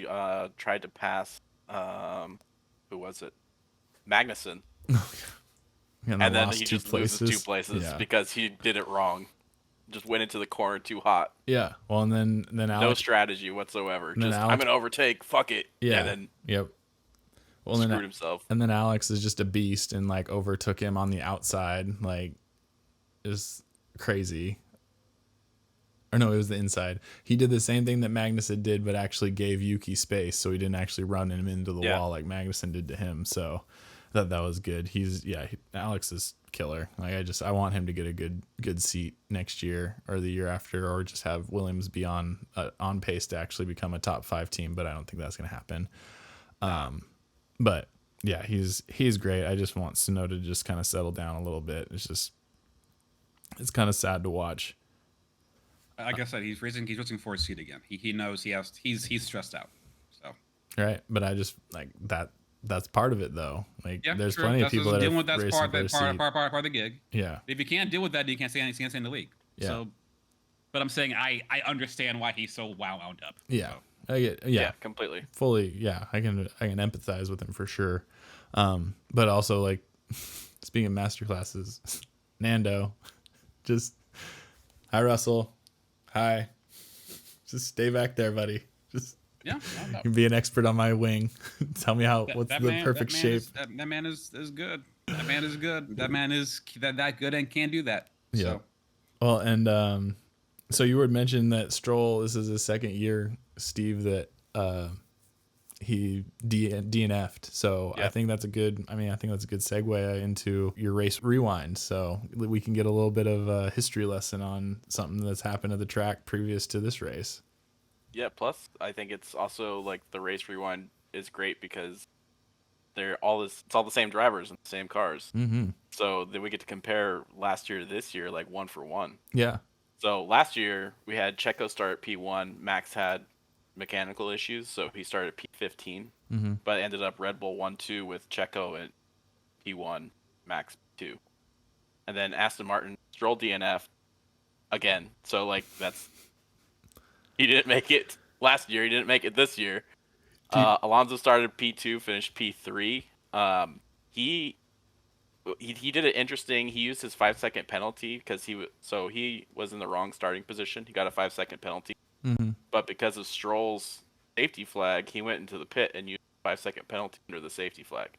tried to pass who was it? Magnussen. and then he just loses 2 places Yeah. because he did it wrong. Just went into the corner too hot. Yeah. Well, and then Alex, No strategy whatsoever. Just Alex, I'm gonna overtake. Fuck it. Yeah. And then Yep. Well, screwed himself. And then Alex is just a beast and like overtook him on the outside. Like, is crazy. Or no, it was the inside. He did the same thing that Magnussen did, but actually gave Yuki space, so he didn't actually run him into the wall like Magnussen did to him. So that was good. Alex is killer. Like, I want him to get a good seat next year or the year after, or just have Williams be on pace to actually become a top 5 team. But I don't think that's gonna happen. But yeah, he's great. I just want Tsunoda to just kind of settle down a little bit. It's kind of sad to watch. like I said, he's racing for his seat again. He knows he's stressed out. So Right, but I just like that. That's part of it, though. Like, yeah, there's true. plenty of That's people that dealing are with that's racing for a seat. part of the gig. Yeah, If you can't deal with that, you can't stay in the league. Yeah. So, but I'm saying I understand why he's so wound up. yeah, So. I get. Yeah, completely. fully. Yeah, I can empathize with him for sure. But also, like, speaking of master classes, Nando, just hi Russell, hi, just stay back there, buddy. Just Yeah, no, You can be an expert on my wing. Tell me what's the perfect shape. That man is good. That man is good. That man is that good and can do that. Yeah. So. Well, and so you would mention that Stroll, this is his second year, Steve, that he DNF'd. So Yeah. I think that's a good segue into your race rewind. So we can get a little bit of a history lesson on something that's happened at the track previous to this race. Yeah, plus I think it's also like the race rewind is great because it's all the same drivers and the same cars. Mm-hmm. So then we get to compare last year to this year, like 1-for-1. Yeah. So last year we had Checo start at P1. Max had mechanical issues, so he started at P15, Mm-hmm. but ended up Red Bull 1-2 with Checo at P1, Max P2, and then Aston Martin Stroll DNF again. So like he didn't make it last year. He didn't make it this year. Alonso started P2, finished P3. He did it interesting. He used his 5-second penalty because he was in the wrong starting position. He got a 5-second penalty, Mm-hmm. but because of Stroll's safety flag, he went into the pit and used a 5-second penalty under the safety flag.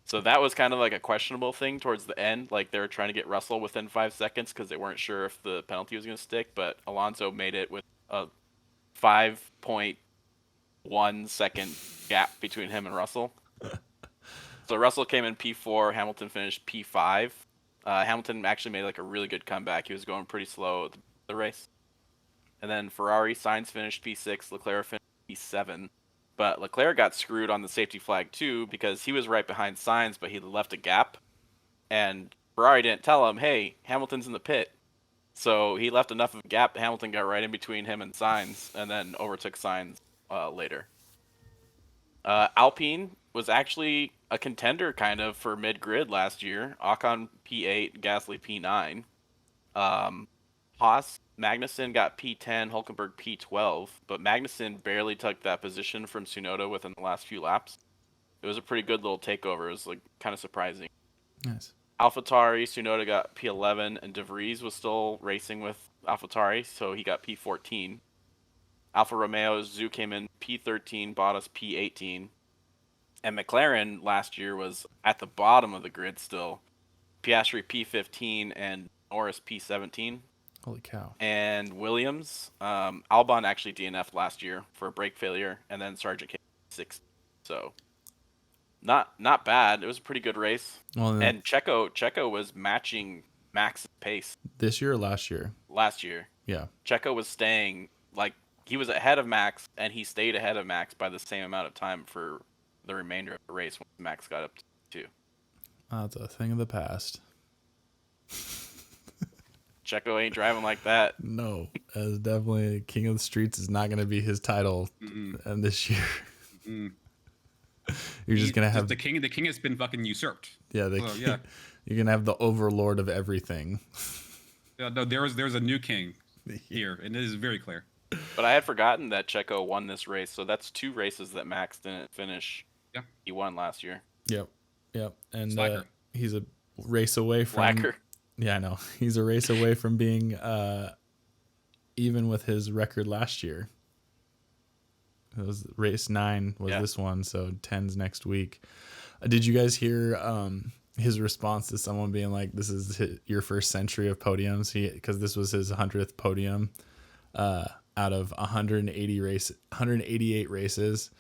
So that was kind of like a questionable thing towards the end. Like they were trying to get Russell within 5 seconds because they weren't sure if the penalty was going to stick. But Alonso made it with a 5.1 second gap between him and Russell. So Russell came in P4. Hamilton finished P5. Hamilton actually made like a really good comeback. He was going pretty slow at the race. And then Ferrari, Sainz finished P6. Leclerc finished P7. But Leclerc got screwed on the safety flag too because he was right behind Sainz, but he left a gap. And Ferrari didn't tell him, hey, Hamilton's in the pit. So he left enough of a gap. Hamilton got right in between him and Sainz and then overtook Sainz later. Alpine was actually a contender kind of for mid-grid last year. Ocon P8, Gasly P9. Haas, Magnussen got P10, Hülkenberg P12, but Magnussen barely took that position from Tsunoda within the last few laps. It was a pretty good little takeover. It was like kind of surprising. Nice. AlphaTauri, Tsunoda got P11, and De Vries was still racing with AlphaTauri, so he got P14. Alfa Romeo, Zhu came in P13, Bottas P18. And McLaren last year was at the bottom of the grid still. Piastri P15 and Norris P17. Holy cow. And Williams, Albon actually DNF'd last year for a brake failure, and then Sargent came 6th. So not bad. It was a pretty good race. Well, And Checo was matching Max's pace this year or last year? last year. Yeah. Checo was staying, like, he was ahead of Max, and he stayed ahead of Max by the same amount of time for the remainder of the race when Max got up to 2. That's a thing of the past. Checo ain't driving like that. No, as definitely King of the Streets is not going to be his title and this year. Mm. You're just going to have the king. The king has been fucking usurped. yeah, So, yeah. You're going to have the overlord of everything. Yeah, no, there's a new king here, and it is very clear. But I had forgotten that Checo won this race, so that's 2 races that Max didn't finish. Yeah. He won last year. Yep. And Slacker. he's a race away from Slacker. Yeah, I know. He's a race away from being even with his record last year. It was race 9 was this one, so 10's next week. Did you guys hear his response to someone being like, "This is your first century of podiums"? Because this was his 100th podium out of 188 races.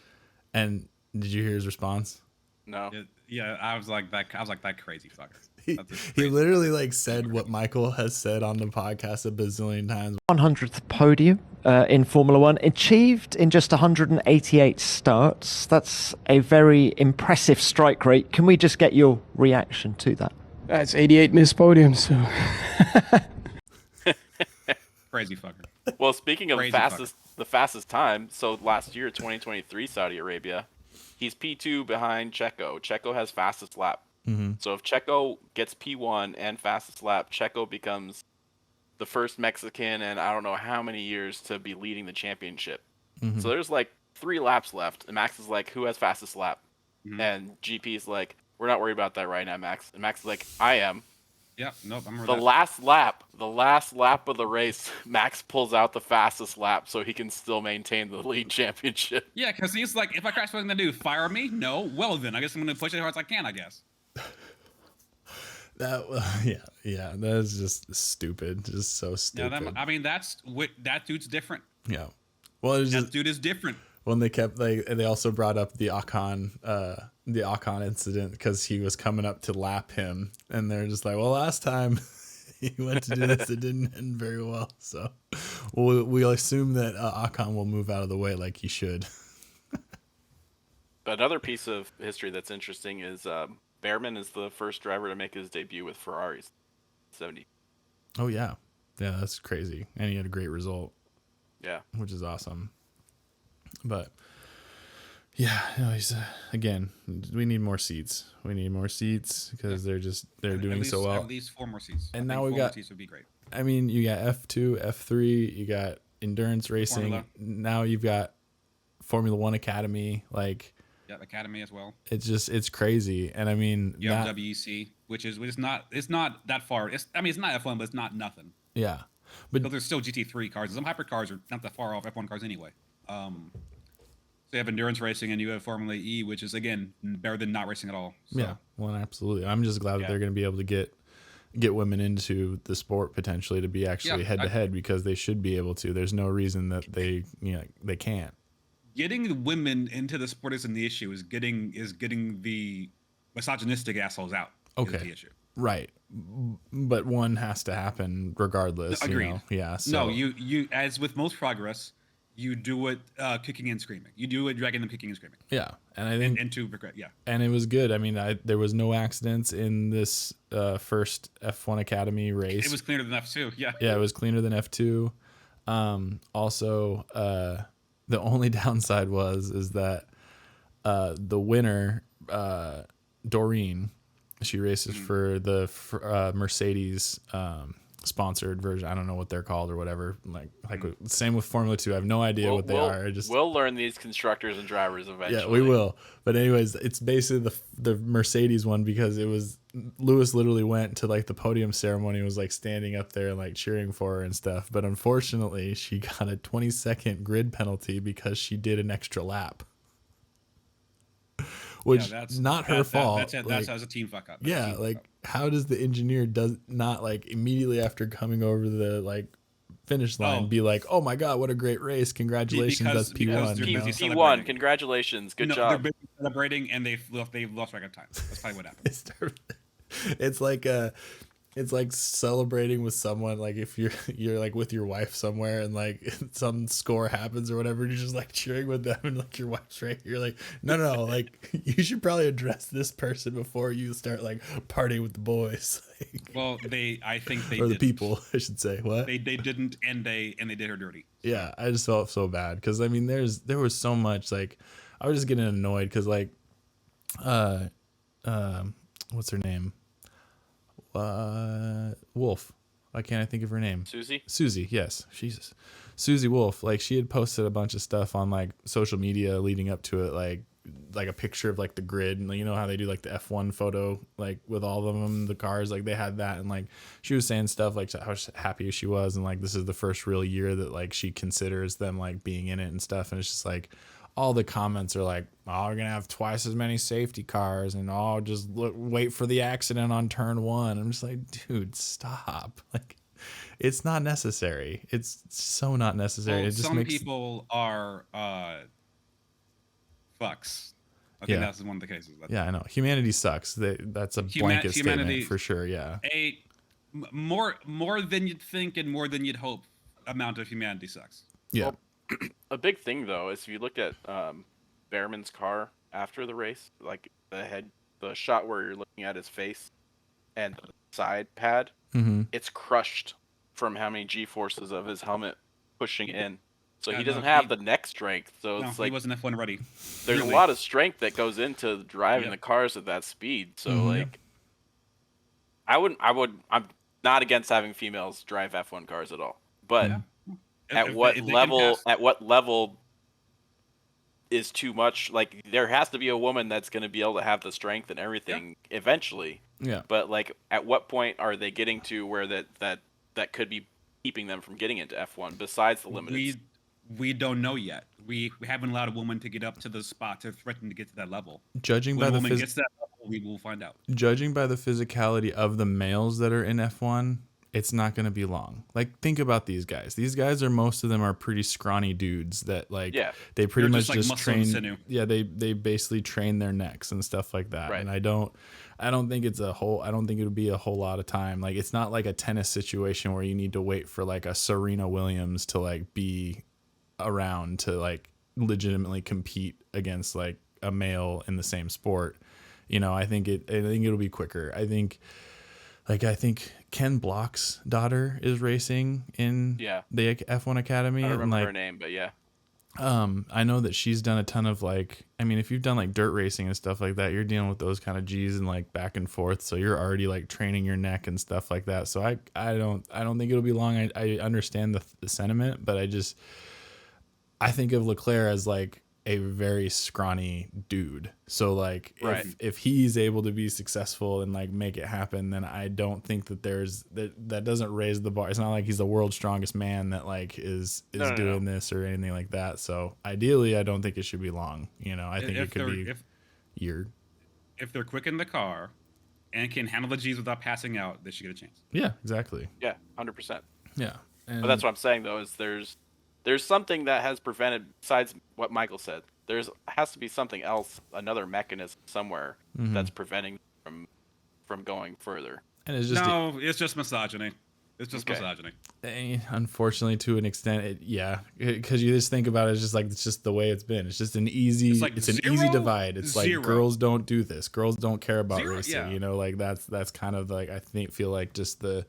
And did you hear his response? No. Yeah, I was like that crazy fucker. He literally like said what Michael has said on the podcast a bazillion times. 100th podium in Formula One, achieved in just 188 starts. That's a very impressive strike rate. Can we just get your reaction to that? That's 88 missed podiums, so. Crazy fucker. Well, speaking of Crazy the fastest time, so last year, 2023 Saudi Arabia, he's P2 behind Checo. Checo has fastest lap. Mm-hmm. So if Checo gets P1 and fastest lap, Checo becomes the first Mexican in I don't know how many years to be leading the championship. Mm-hmm. So there's like 3 laps left, and Max is like, who has fastest lap? Mhm. And GP is like, we're not worried about that right now, Max. And Max is like, I am. Yeah, nope, I remember The that. last lap of the race, Max pulls out the fastest lap so he can still maintain the lead championship. Yeah, because he's like, if I crash, what am I gonna do? Fire me? No. Well, then I guess I'm gonna push it as hard as I can. I guess. Yeah, that is just stupid, just so Yeah, stupid. I mean, that dude's different. Yeah, well, it's That just dude is different. when they also brought up the Ocon incident because he was coming up to lap him, and they're just like, well, last time he went to do this, it didn't end very well, so we'll assume that Ocon will move out of the way like he should. Another piece of history that's interesting is Behrman is the first driver to make his debut with Ferraris. 70. Oh yeah, that's crazy, and he had a great result. Yeah, which is awesome. But yeah, he's again. We need more seats. We need more seats because they're doing so well. At least 4 more seats. And I now think we 4 more got. seats would be great. I mean, you got F2, F3. You got endurance racing. Formula. Now you've got Formula One Academy. Like, Yeah, Academy as well. it's crazy. And I mean, You have WEC, which is not that far. It's not F1, but it's not nothing. yeah, but But there's still GT3 cars. Some hypercars are not that far off F1 cars anyway. So you have endurance racing and you have Formula E, which is again better than not racing at all. So, yeah, well, absolutely. I'm just glad that they're going to be able to get women into the sport potentially to be actually head to head because they should be able to. There's no reason that they can't. Getting women into the sport isn't the issue. Is getting the misogynistic assholes out. Okay. Is the issue. Right, but one has to happen regardless. Agreed. You know? Yeah. So, No, you as with most progress, you do it kicking and screaming. You do it dragging them kicking and screaming. Yeah, and I think And to regret, yeah. and it was good. I mean, there was no accidents in this first F1 Academy race. It was cleaner than F2. Yeah. Yeah, it was cleaner than F2. Also, the only downside is that the winner, Doreen, she races for the Mercedes sponsored version. I don't know what they're called or whatever. Like same with Formula 2. I have no idea what they are. We'll learn these constructors and drivers eventually. Yeah, we will. But anyways, it's basically the Mercedes one because it was Lewis literally went to like the podium ceremony and was like standing up there and like cheering for her and stuff. But unfortunately, she got a 20-second grid penalty because she did an extra lap. Which that's not her fault. That's it. That's a team fuck up. Yeah, like how does the engineer does not like immediately after coming over the like finish line be like, oh my god, what a great race, congratulations, that's P1. P1, congratulations, good job. They're celebrating and they've lost track of time. That's probably what happened. It's like celebrating with someone, like if you're like with your wife somewhere and like some score happens or whatever, you're just like cheering with them and like your wife's right here, like no, like you should probably address this person before you start like partying with the boys. Like, well, I think they or the didn't. people, I should say. What they didn't, and they did her dirty. Yeah, I just felt so bad because I mean there was so much, like I was just getting annoyed because like what's her name? Wolf. Why can't I think of her name? Susie, yes. Jesus. Susie Wolf. Like she had posted a bunch of stuff on like social media leading up to it, like a picture of like the grid, and you know how they do like the F1 photo like with all of them, the cars, like they had that, and like she was saying stuff like how happy she was and like this is the first real year that like she considers them like being in it and stuff, and it's just like all the comments are like, oh, we're going to have twice as many safety cars and just wait for the accident on turn 1. I'm just like, dude, stop. Like, it's not necessary. It's so not necessary. Well, it just some makes... people are fucks. I think that's one of the cases. Yeah, I know. Humanity sucks. That's a blanket statement for sure, yeah. More than you'd think and more than you'd hope amount of humanity sucks. Yeah. Well, a big thing though is if you look at Behrman's car after the race, like the shot where you're looking at his face and the side pad, it's crushed from how many G-forces of his helmet pushing in. So he doesn't have the neck strength. So it's like he wasn't F1 ready. There's a lot of strength that goes into driving the cars at that speed. So like, I'm not against having females drive F1 cars at all, but. At what level is too much? Like there has to be a woman that's going to be able to have the strength and everything eventually. Yeah. But like, at what point are they getting to where that could be keeping them from getting into F1 besides the limited? We don't know yet. We haven't allowed a woman to get up to the spot to threaten to get to that level. Judging When by a the woman gets to that level, we will find out. judging by the physicality of the males that are in F1, it's not going to be long. Like, think about these guys. These guys are, most of them are pretty scrawny dudes that like they pretty They're much just, like, just muscle and train. sinew. Yeah, they basically train their necks and stuff like that. Right. And I don't think it's a whole. I don't think it would be a whole lot of time. Like, it's not like a tennis situation where you need to wait for like a Serena Williams to like be around to like legitimately compete against like a male in the same sport. You know, I think it'll be quicker. I think Ken Block's daughter is racing in the F1 Academy. I don't remember and her name, but yeah. I know that she's done a ton of like, I mean, if you've done like dirt racing and stuff like that, you're dealing with those kind of G's and like back and forth. So you're already like training your neck and stuff like that. So I don't think it'll be long. I understand the sentiment, but I think of Leclerc as like a very scrawny dude. So like if he's able to be successful and like make it happen, then I don't think that that doesn't raise the bar. It's not like he's the world's strongest man that like is doing this or anything like that. So ideally, I don't think it should be long. You know, I think it could be year. If they're quick in the car and can handle the G's without passing out, they should get a chance. Yeah, exactly. Yeah, 100%. Yeah. But that's what I'm saying though, is there's something that has prevented, besides what Michael said. Has to be something else, another mechanism somewhere that's preventing from going further. And it's just it's just misogyny. It's just misogyny. Unfortunately, to an extent, because you just think about it, it's just the way it's been. It's just an easy, it's an easy divide. It's like girls don't do this. Girls don't care about racing. Yeah. You know, like that's kind of like feel like just the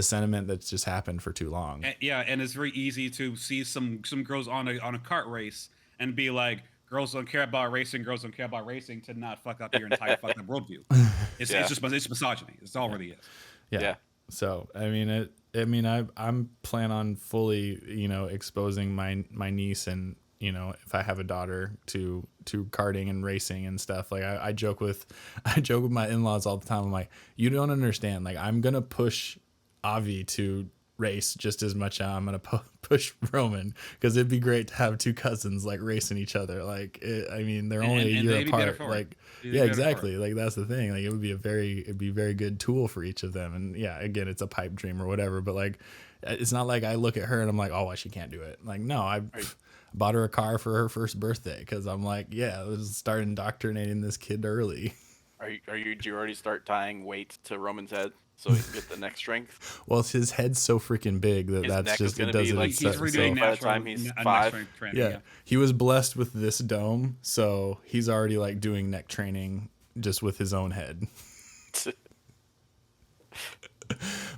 sentiment that's just happened for too long. And it's very easy to see some girls on a kart race and be like, girls don't care about racing. Girls don't care about racing, to not fuck up your entire fucking worldview. It's just misogyny. It's all it really is. Yeah. So I'm plan on fully, you know, exposing my niece and, you know, if I have a daughter to karting and racing and stuff. Like I joke with my in-laws all the time. I'm like, you don't understand. Like, I'm gonna push Avi to race just as much as I'm gonna push Roman, because it'd be great to have two cousins like racing each other. Like they're only a year apart. Like exactly. Like that's the thing. Like it'd be a very good tool for each of them. And yeah, again, it's a pipe dream or whatever. But like, it's not like I look at her and I'm like, oh, well, she can't do it. Like no, I bought her a car for her first birthday because I'm like, yeah, let's start indoctrinating this kid early. Do you already start tying weight to Roman's head so he can get the neck strength? Well, his head's so freaking big that's just it doesn't. Like he's redoing by the time he's 5. Yeah, he was blessed with this dome, so he's already like doing neck training just with his own head.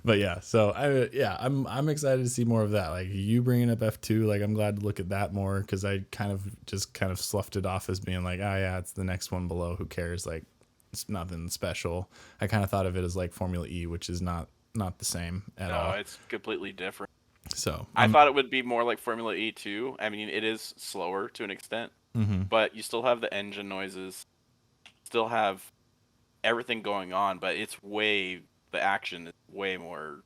But yeah, so I'm excited to see more of that. Like you bringing up F2, like I'm glad to look at that more, because I kind of sloughed it off as being like, oh yeah, it's the next one below. Who cares? Like. It's nothing special. I kind of thought of it as like Formula E, which is not the same at all. No, it's completely different. So I thought it would be more like Formula E too. I mean, it is slower to an extent, but you still have the engine noises, still have everything going on, but the action is way more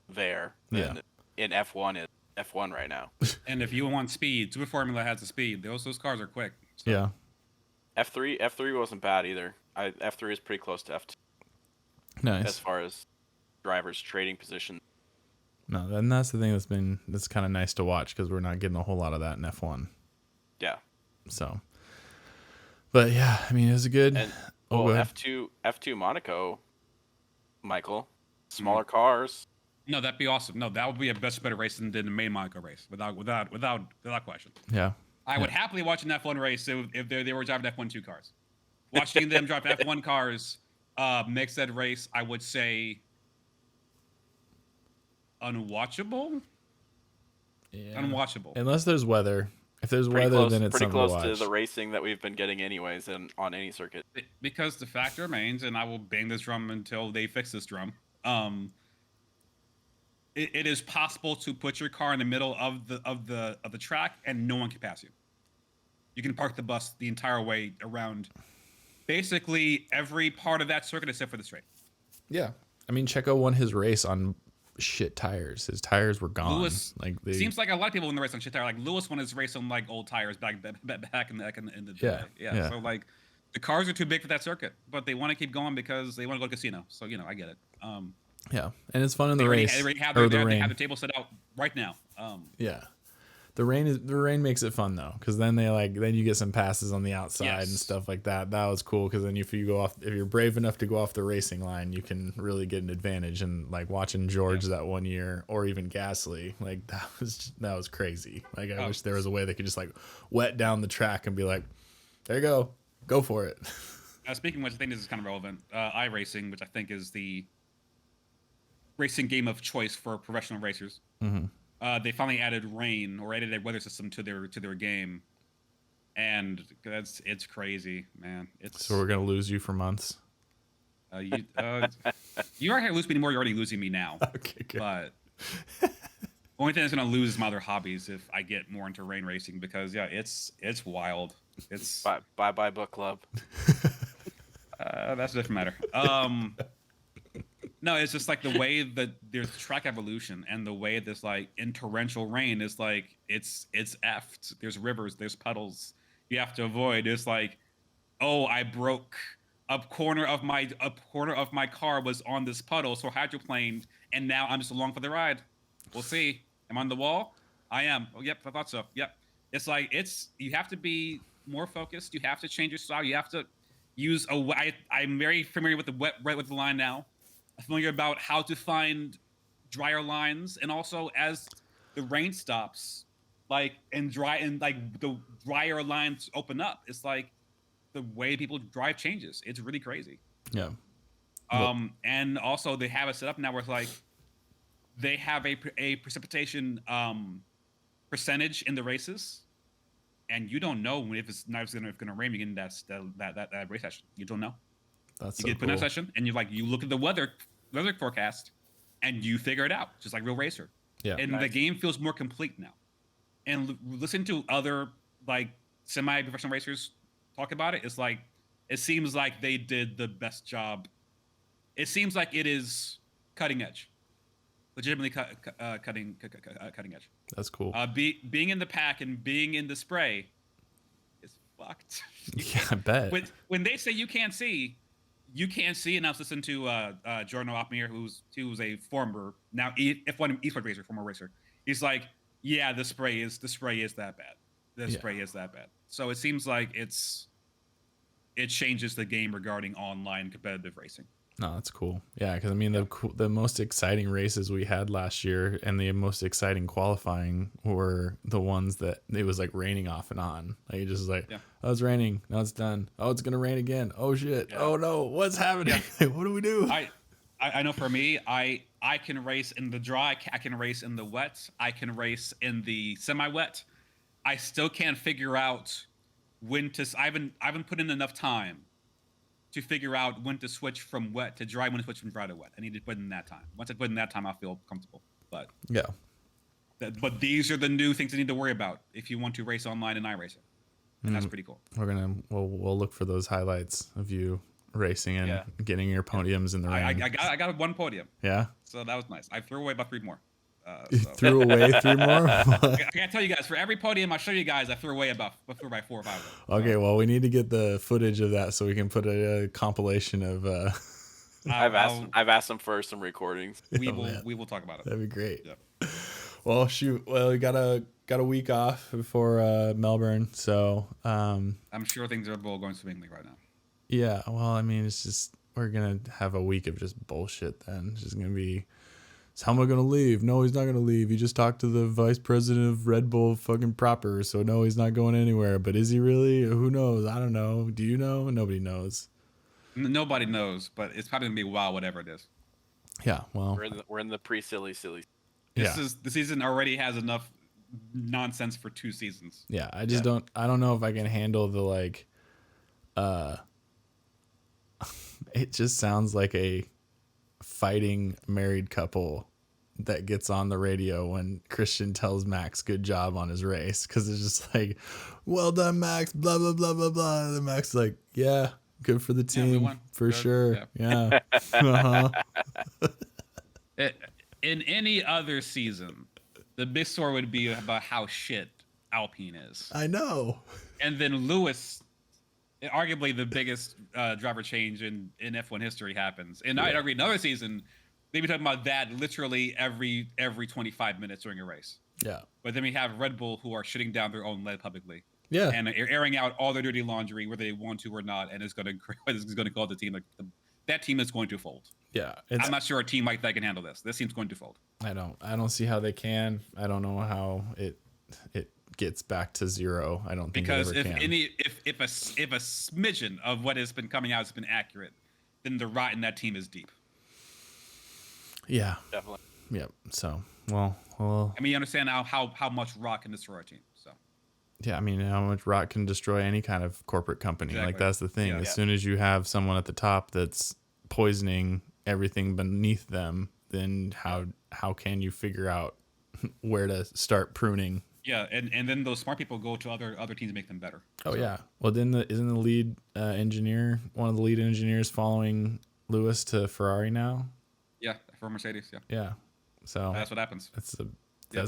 there than in F1 is F1 right now. And if you want speed, Super Formula has the speed. Those cars are quick. So. Yeah. F3 wasn't bad either. F3 is pretty close to F2. Nice. As far as drivers trading position. No, and that's the thing that's kind of nice to watch, because we're not getting a whole lot of that in F1. Yeah. So. But yeah, I mean, it was a good. And F2 Monaco, Michael, smaller cars. No, that'd be awesome. No, that would be a better race than the main Monaco race, without question. Yeah. I would happily watch an F1 race if they were driving F1 cars. Watching them drive F1 cars makes that race, I would say, unwatchable. Yeah. Unwatchable. Unless there's weather. If there's weather, then it's pretty something close to watch. To the racing that we've been getting anyways on any circuit. Because the fact remains, and I will bang this drum until they fix this drum. It is possible to put your car in the middle of the track and no one can pass you. You can park the bus the entire way around basically every part of that circuit except for the straight. Yeah. I mean, Checo won his race on shit tires. His tires were gone. Lewis like seems like a lot of people win the race on shit tire. Like Lewis won his race on like old tires back in the day. Yeah. So like the cars are too big for that circuit, but they want to keep going because they want to go to casino. So I get it. Yeah, and it's fun in the race. They have or the rain. they have the table set out right now. Yeah. The rain makes it fun though, because then then you get some passes on the outside and stuff like that. That was cool because then if you're brave enough to go off the racing line, you can really get an advantage. And like watching George that one year, or even Gasly, like that was crazy. Like I wish there was a way they could just like wet down the track and be like, there you go for it. Speaking of which, I think this is kind of relevant. iRacing, which I think is the racing game of choice for professional racers. Mm-hmm. They finally added rain or added a weather system to their game, and it's crazy, man. So we're gonna lose you for months. You aren't gonna lose me anymore. You're already losing me now. Okay, good. But only thing that's gonna lose is my other hobbies if I get more into rain racing because it's wild. It's bye book club. That's a different matter. No, it's just like the way that there's track evolution and the way this like in torrential rain is like it's effed. There's rivers, there's puddles you have to avoid. It's like, oh, I broke a corner of my car was on this puddle, so hydroplaned, and now I'm just along for the ride. We'll see. Am I on the wall? I am. Oh, yep, I thought so. Yep. It's like you have to be more focused. You have to change your style. You have to use I'm very familiar with the line now. Familiar about how to find drier lines, and also as the rain stops, like the drier lines open up, it's like the way people drive changes. It's really crazy. Yeah. And also they have it set up now where it's like they have a precipitation percentage in the races, and you don't know if it's going to rain again. That race session, you don't know. That's you so get put in that session, and you look at the weather forecast, and you figure it out, just like real racer. Yeah. And the game feels more complete now. And listen to other like semi-professional racers talk about it. It's like it seems like they did the best job. It seems like it is cutting edge, legitimately cutting edge. That's cool. Being in the pack and being in the spray is fucked. Yeah, I bet. When they say you can't see, and I was listening to Jordan Opmier, who's a former now F1 esports racer, former racer. He's like, yeah, the spray is that bad. The spray is that bad. So it seems like it changes the game regarding online competitive racing. No, that's cool. Yeah, because I mean the most exciting races we had last year and the most exciting qualifying were the ones that it was like raining off and on. Like it just like, oh, it's raining. Now it's done. Oh, it's gonna rain again. Oh shit. Yeah. Oh no, what's happening? What do we do? I know for me, I can race in the dry. I can race in the wet. I can race in the semi-wet. I still can't figure out when to. I haven't put in enough time to figure out when to switch from wet to dry, when to switch from dry to wet. I need to put in that time. Once I put in that time, I'll feel comfortable. But yeah. But these are the new things you need to worry about if you want to race online in iRacing. And that's pretty cool. We'll look for those highlights of you racing and getting your podiums in the rain. I got one podium. Yeah. So that was nice. I threw away about 3 more. Threw away 3 more? I gotta tell you guys, for every podium I show you guys, I threw away about 4 or 5. Okay, well, we need to get the footage of that so we can put a compilation of. I've asked them for some recordings. We will talk about it. That'd be great. Yeah. Well, shoot. Well, we got a week off before Melbourne, so. I'm sure things are going swimmingly right now. Yeah. Well, I mean, it's just we're gonna have a week of just bullshit. Then it's just gonna be. So how am I going to leave? No, he's not going to leave. He just talked to the vice president of Red Bull fucking proper. So no, he's not going anywhere. But is he really? Who knows? I don't know. Do you know? Nobody knows. Nobody knows, but it's probably going to be wild, whatever it is. Yeah, well. We're in the pre-silly. The season already has enough nonsense for 2 seasons. Yeah, I just don't know if I can handle the like, it just sounds like a fighting married couple that gets on the radio when Christian tells Max good job on his race, because it's just like, well done, Max, blah blah blah blah blah, and then Max is like, yeah, Good for the Yeah, we team, won. for Good. sure. Yeah. Uh-huh. In any other season, the big story would be about how shit Alpine is. I know. And then Lewis, arguably the biggest driver change in F1 history, happens. And I'd argue another season, they'd be talking about that literally every 25 minutes during a race. Yeah. But then we have Red Bull, who are shitting down their own lead publicly. Yeah. And airing out all their dirty laundry, whether they want to or not, and is going to call the team like that team is going to fold. Yeah. I'm not sure a team like that can handle this. This team's going to fold. I don't see how they can. I don't know how it gets back to zero. I don't think because it ever can. if a smidgen of what has been coming out has been accurate, then the rot in that team is deep. Yeah. Definitely. Yep. So well. I mean, you understand now how much rot can destroy a team. So. Yeah, I mean, how much rot can destroy any kind of corporate company. Exactly. Like, that's the thing. As soon as you have someone at the top that's poisoning everything beneath them, then how can you figure out where to start pruning? Yeah, and then those smart people go to other teams and make them better. Oh, yeah. Well, then isn't the lead engineer, one of the lead engineers following Lewis to Ferrari now? Yeah, for Mercedes, yeah. Yeah. So that's what happens. That's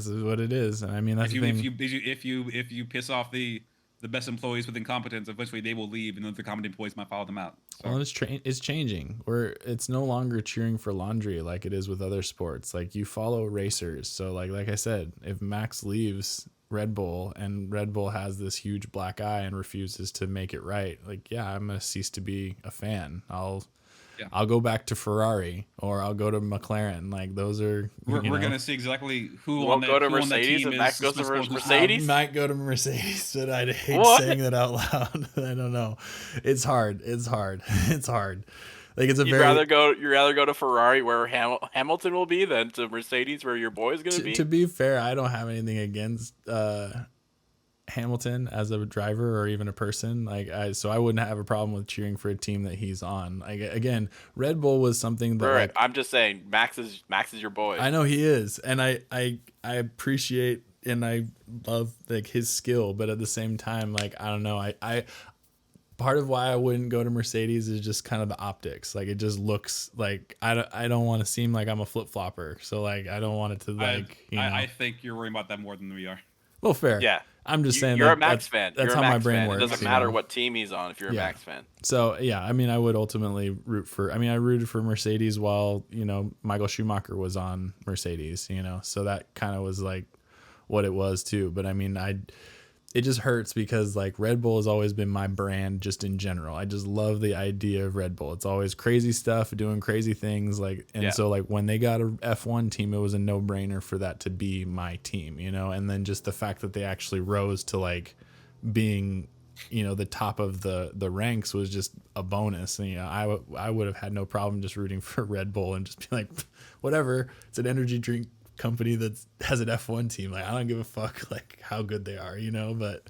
what it is. And I mean, that's the thing. If you piss off the best employees with incompetence, eventually they will leave, and then the competent employees might follow them out. So. Well, it's changing. It's no longer cheering for laundry like it is with other sports. Like, you follow racers. So like I said, if Max leaves Red Bull and Red Bull has this huge black eye and refuses to make it right, like, yeah, I'm gonna cease to be a fan. I'll go back to Ferrari, or I'll go to McLaren. Like, those are we're gonna see exactly who won't go to Mercedes and Max goes to Mercedes. I might go to Mercedes, but I hate saying that out loud. I don't know. It's hard. Like, You'd rather go to Ferrari where Hamilton will be than to Mercedes where your boy is gonna be. To be fair, I don't have anything against Hamilton as a driver or even a person. So I wouldn't have a problem with cheering for a team that he's on. Like, again, Red Bull was something that, right. I'm just saying, Max is your boy. I know he is, and I appreciate and I love, like, his skill, but at the same time, like, I don't know, I part of why I wouldn't go to Mercedes is just kind of the optics. Like, it just looks like I don't want to seem like I'm a flip flopper. So, like, I don't want it to, like, I think you're worrying about that more than we are. Well, fair. Yeah. I'm just saying you're a Max fan. That's how my brain works. It doesn't matter what team he's on if you're a Max fan. So, yeah, I mean, I would ultimately I rooted for Mercedes while, Michael Schumacher was on Mercedes, so that kind of was like what it was too. But I mean, it just hurts because, like, Red Bull has always been my brand just in general. I just love the idea of Red Bull. It's always crazy stuff, doing crazy things. So, like, when they got a F1 team, it was a no-brainer for that to be my team, And then just the fact that they actually rose to, like, being, the top of the ranks was just a bonus. And, I would have had no problem just rooting for Red Bull and just be like, whatever, it's an energy drink company that has an F1 team. Like, I don't give a fuck, like, how good they are, but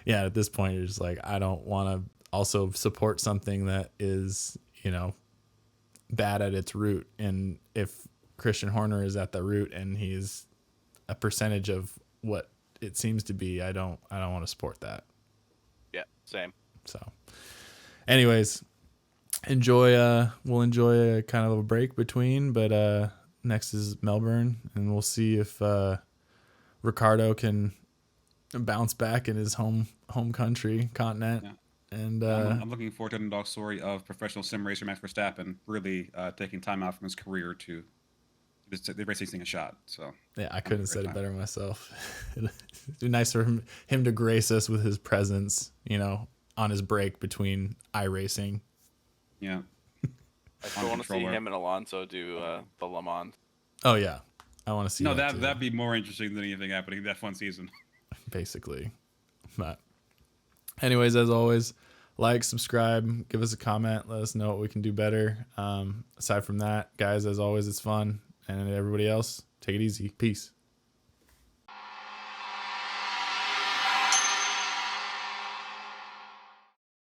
yeah, at this point, you're just like, I don't want to also support something that is, bad at its root. And if Christian Horner is at the root and he's a percentage of what it seems to be, I don't want to support that. Yeah, same. So anyways, we'll enjoy a kind of a break between, but next is Melbourne, and we'll see if Ricardo can bounce back in his home continent. Yeah. And I'm looking forward to the dog story of professional sim racer Max Verstappen really taking time out from his career to race thing a shot. So yeah, I couldn't have said it better myself. It'd be nice for him to grace us with his presence, on his break between iRacing. Yeah. I still want to see him and Alonso do the Le Mans. Oh yeah, I want to see. No, that'd be more interesting than anything happening that fun season. Basically, but anyways, as always, like, subscribe, give us a comment, let us know what we can do better. Aside from that, guys, as always, it's fun, and everybody else, take it easy. Peace.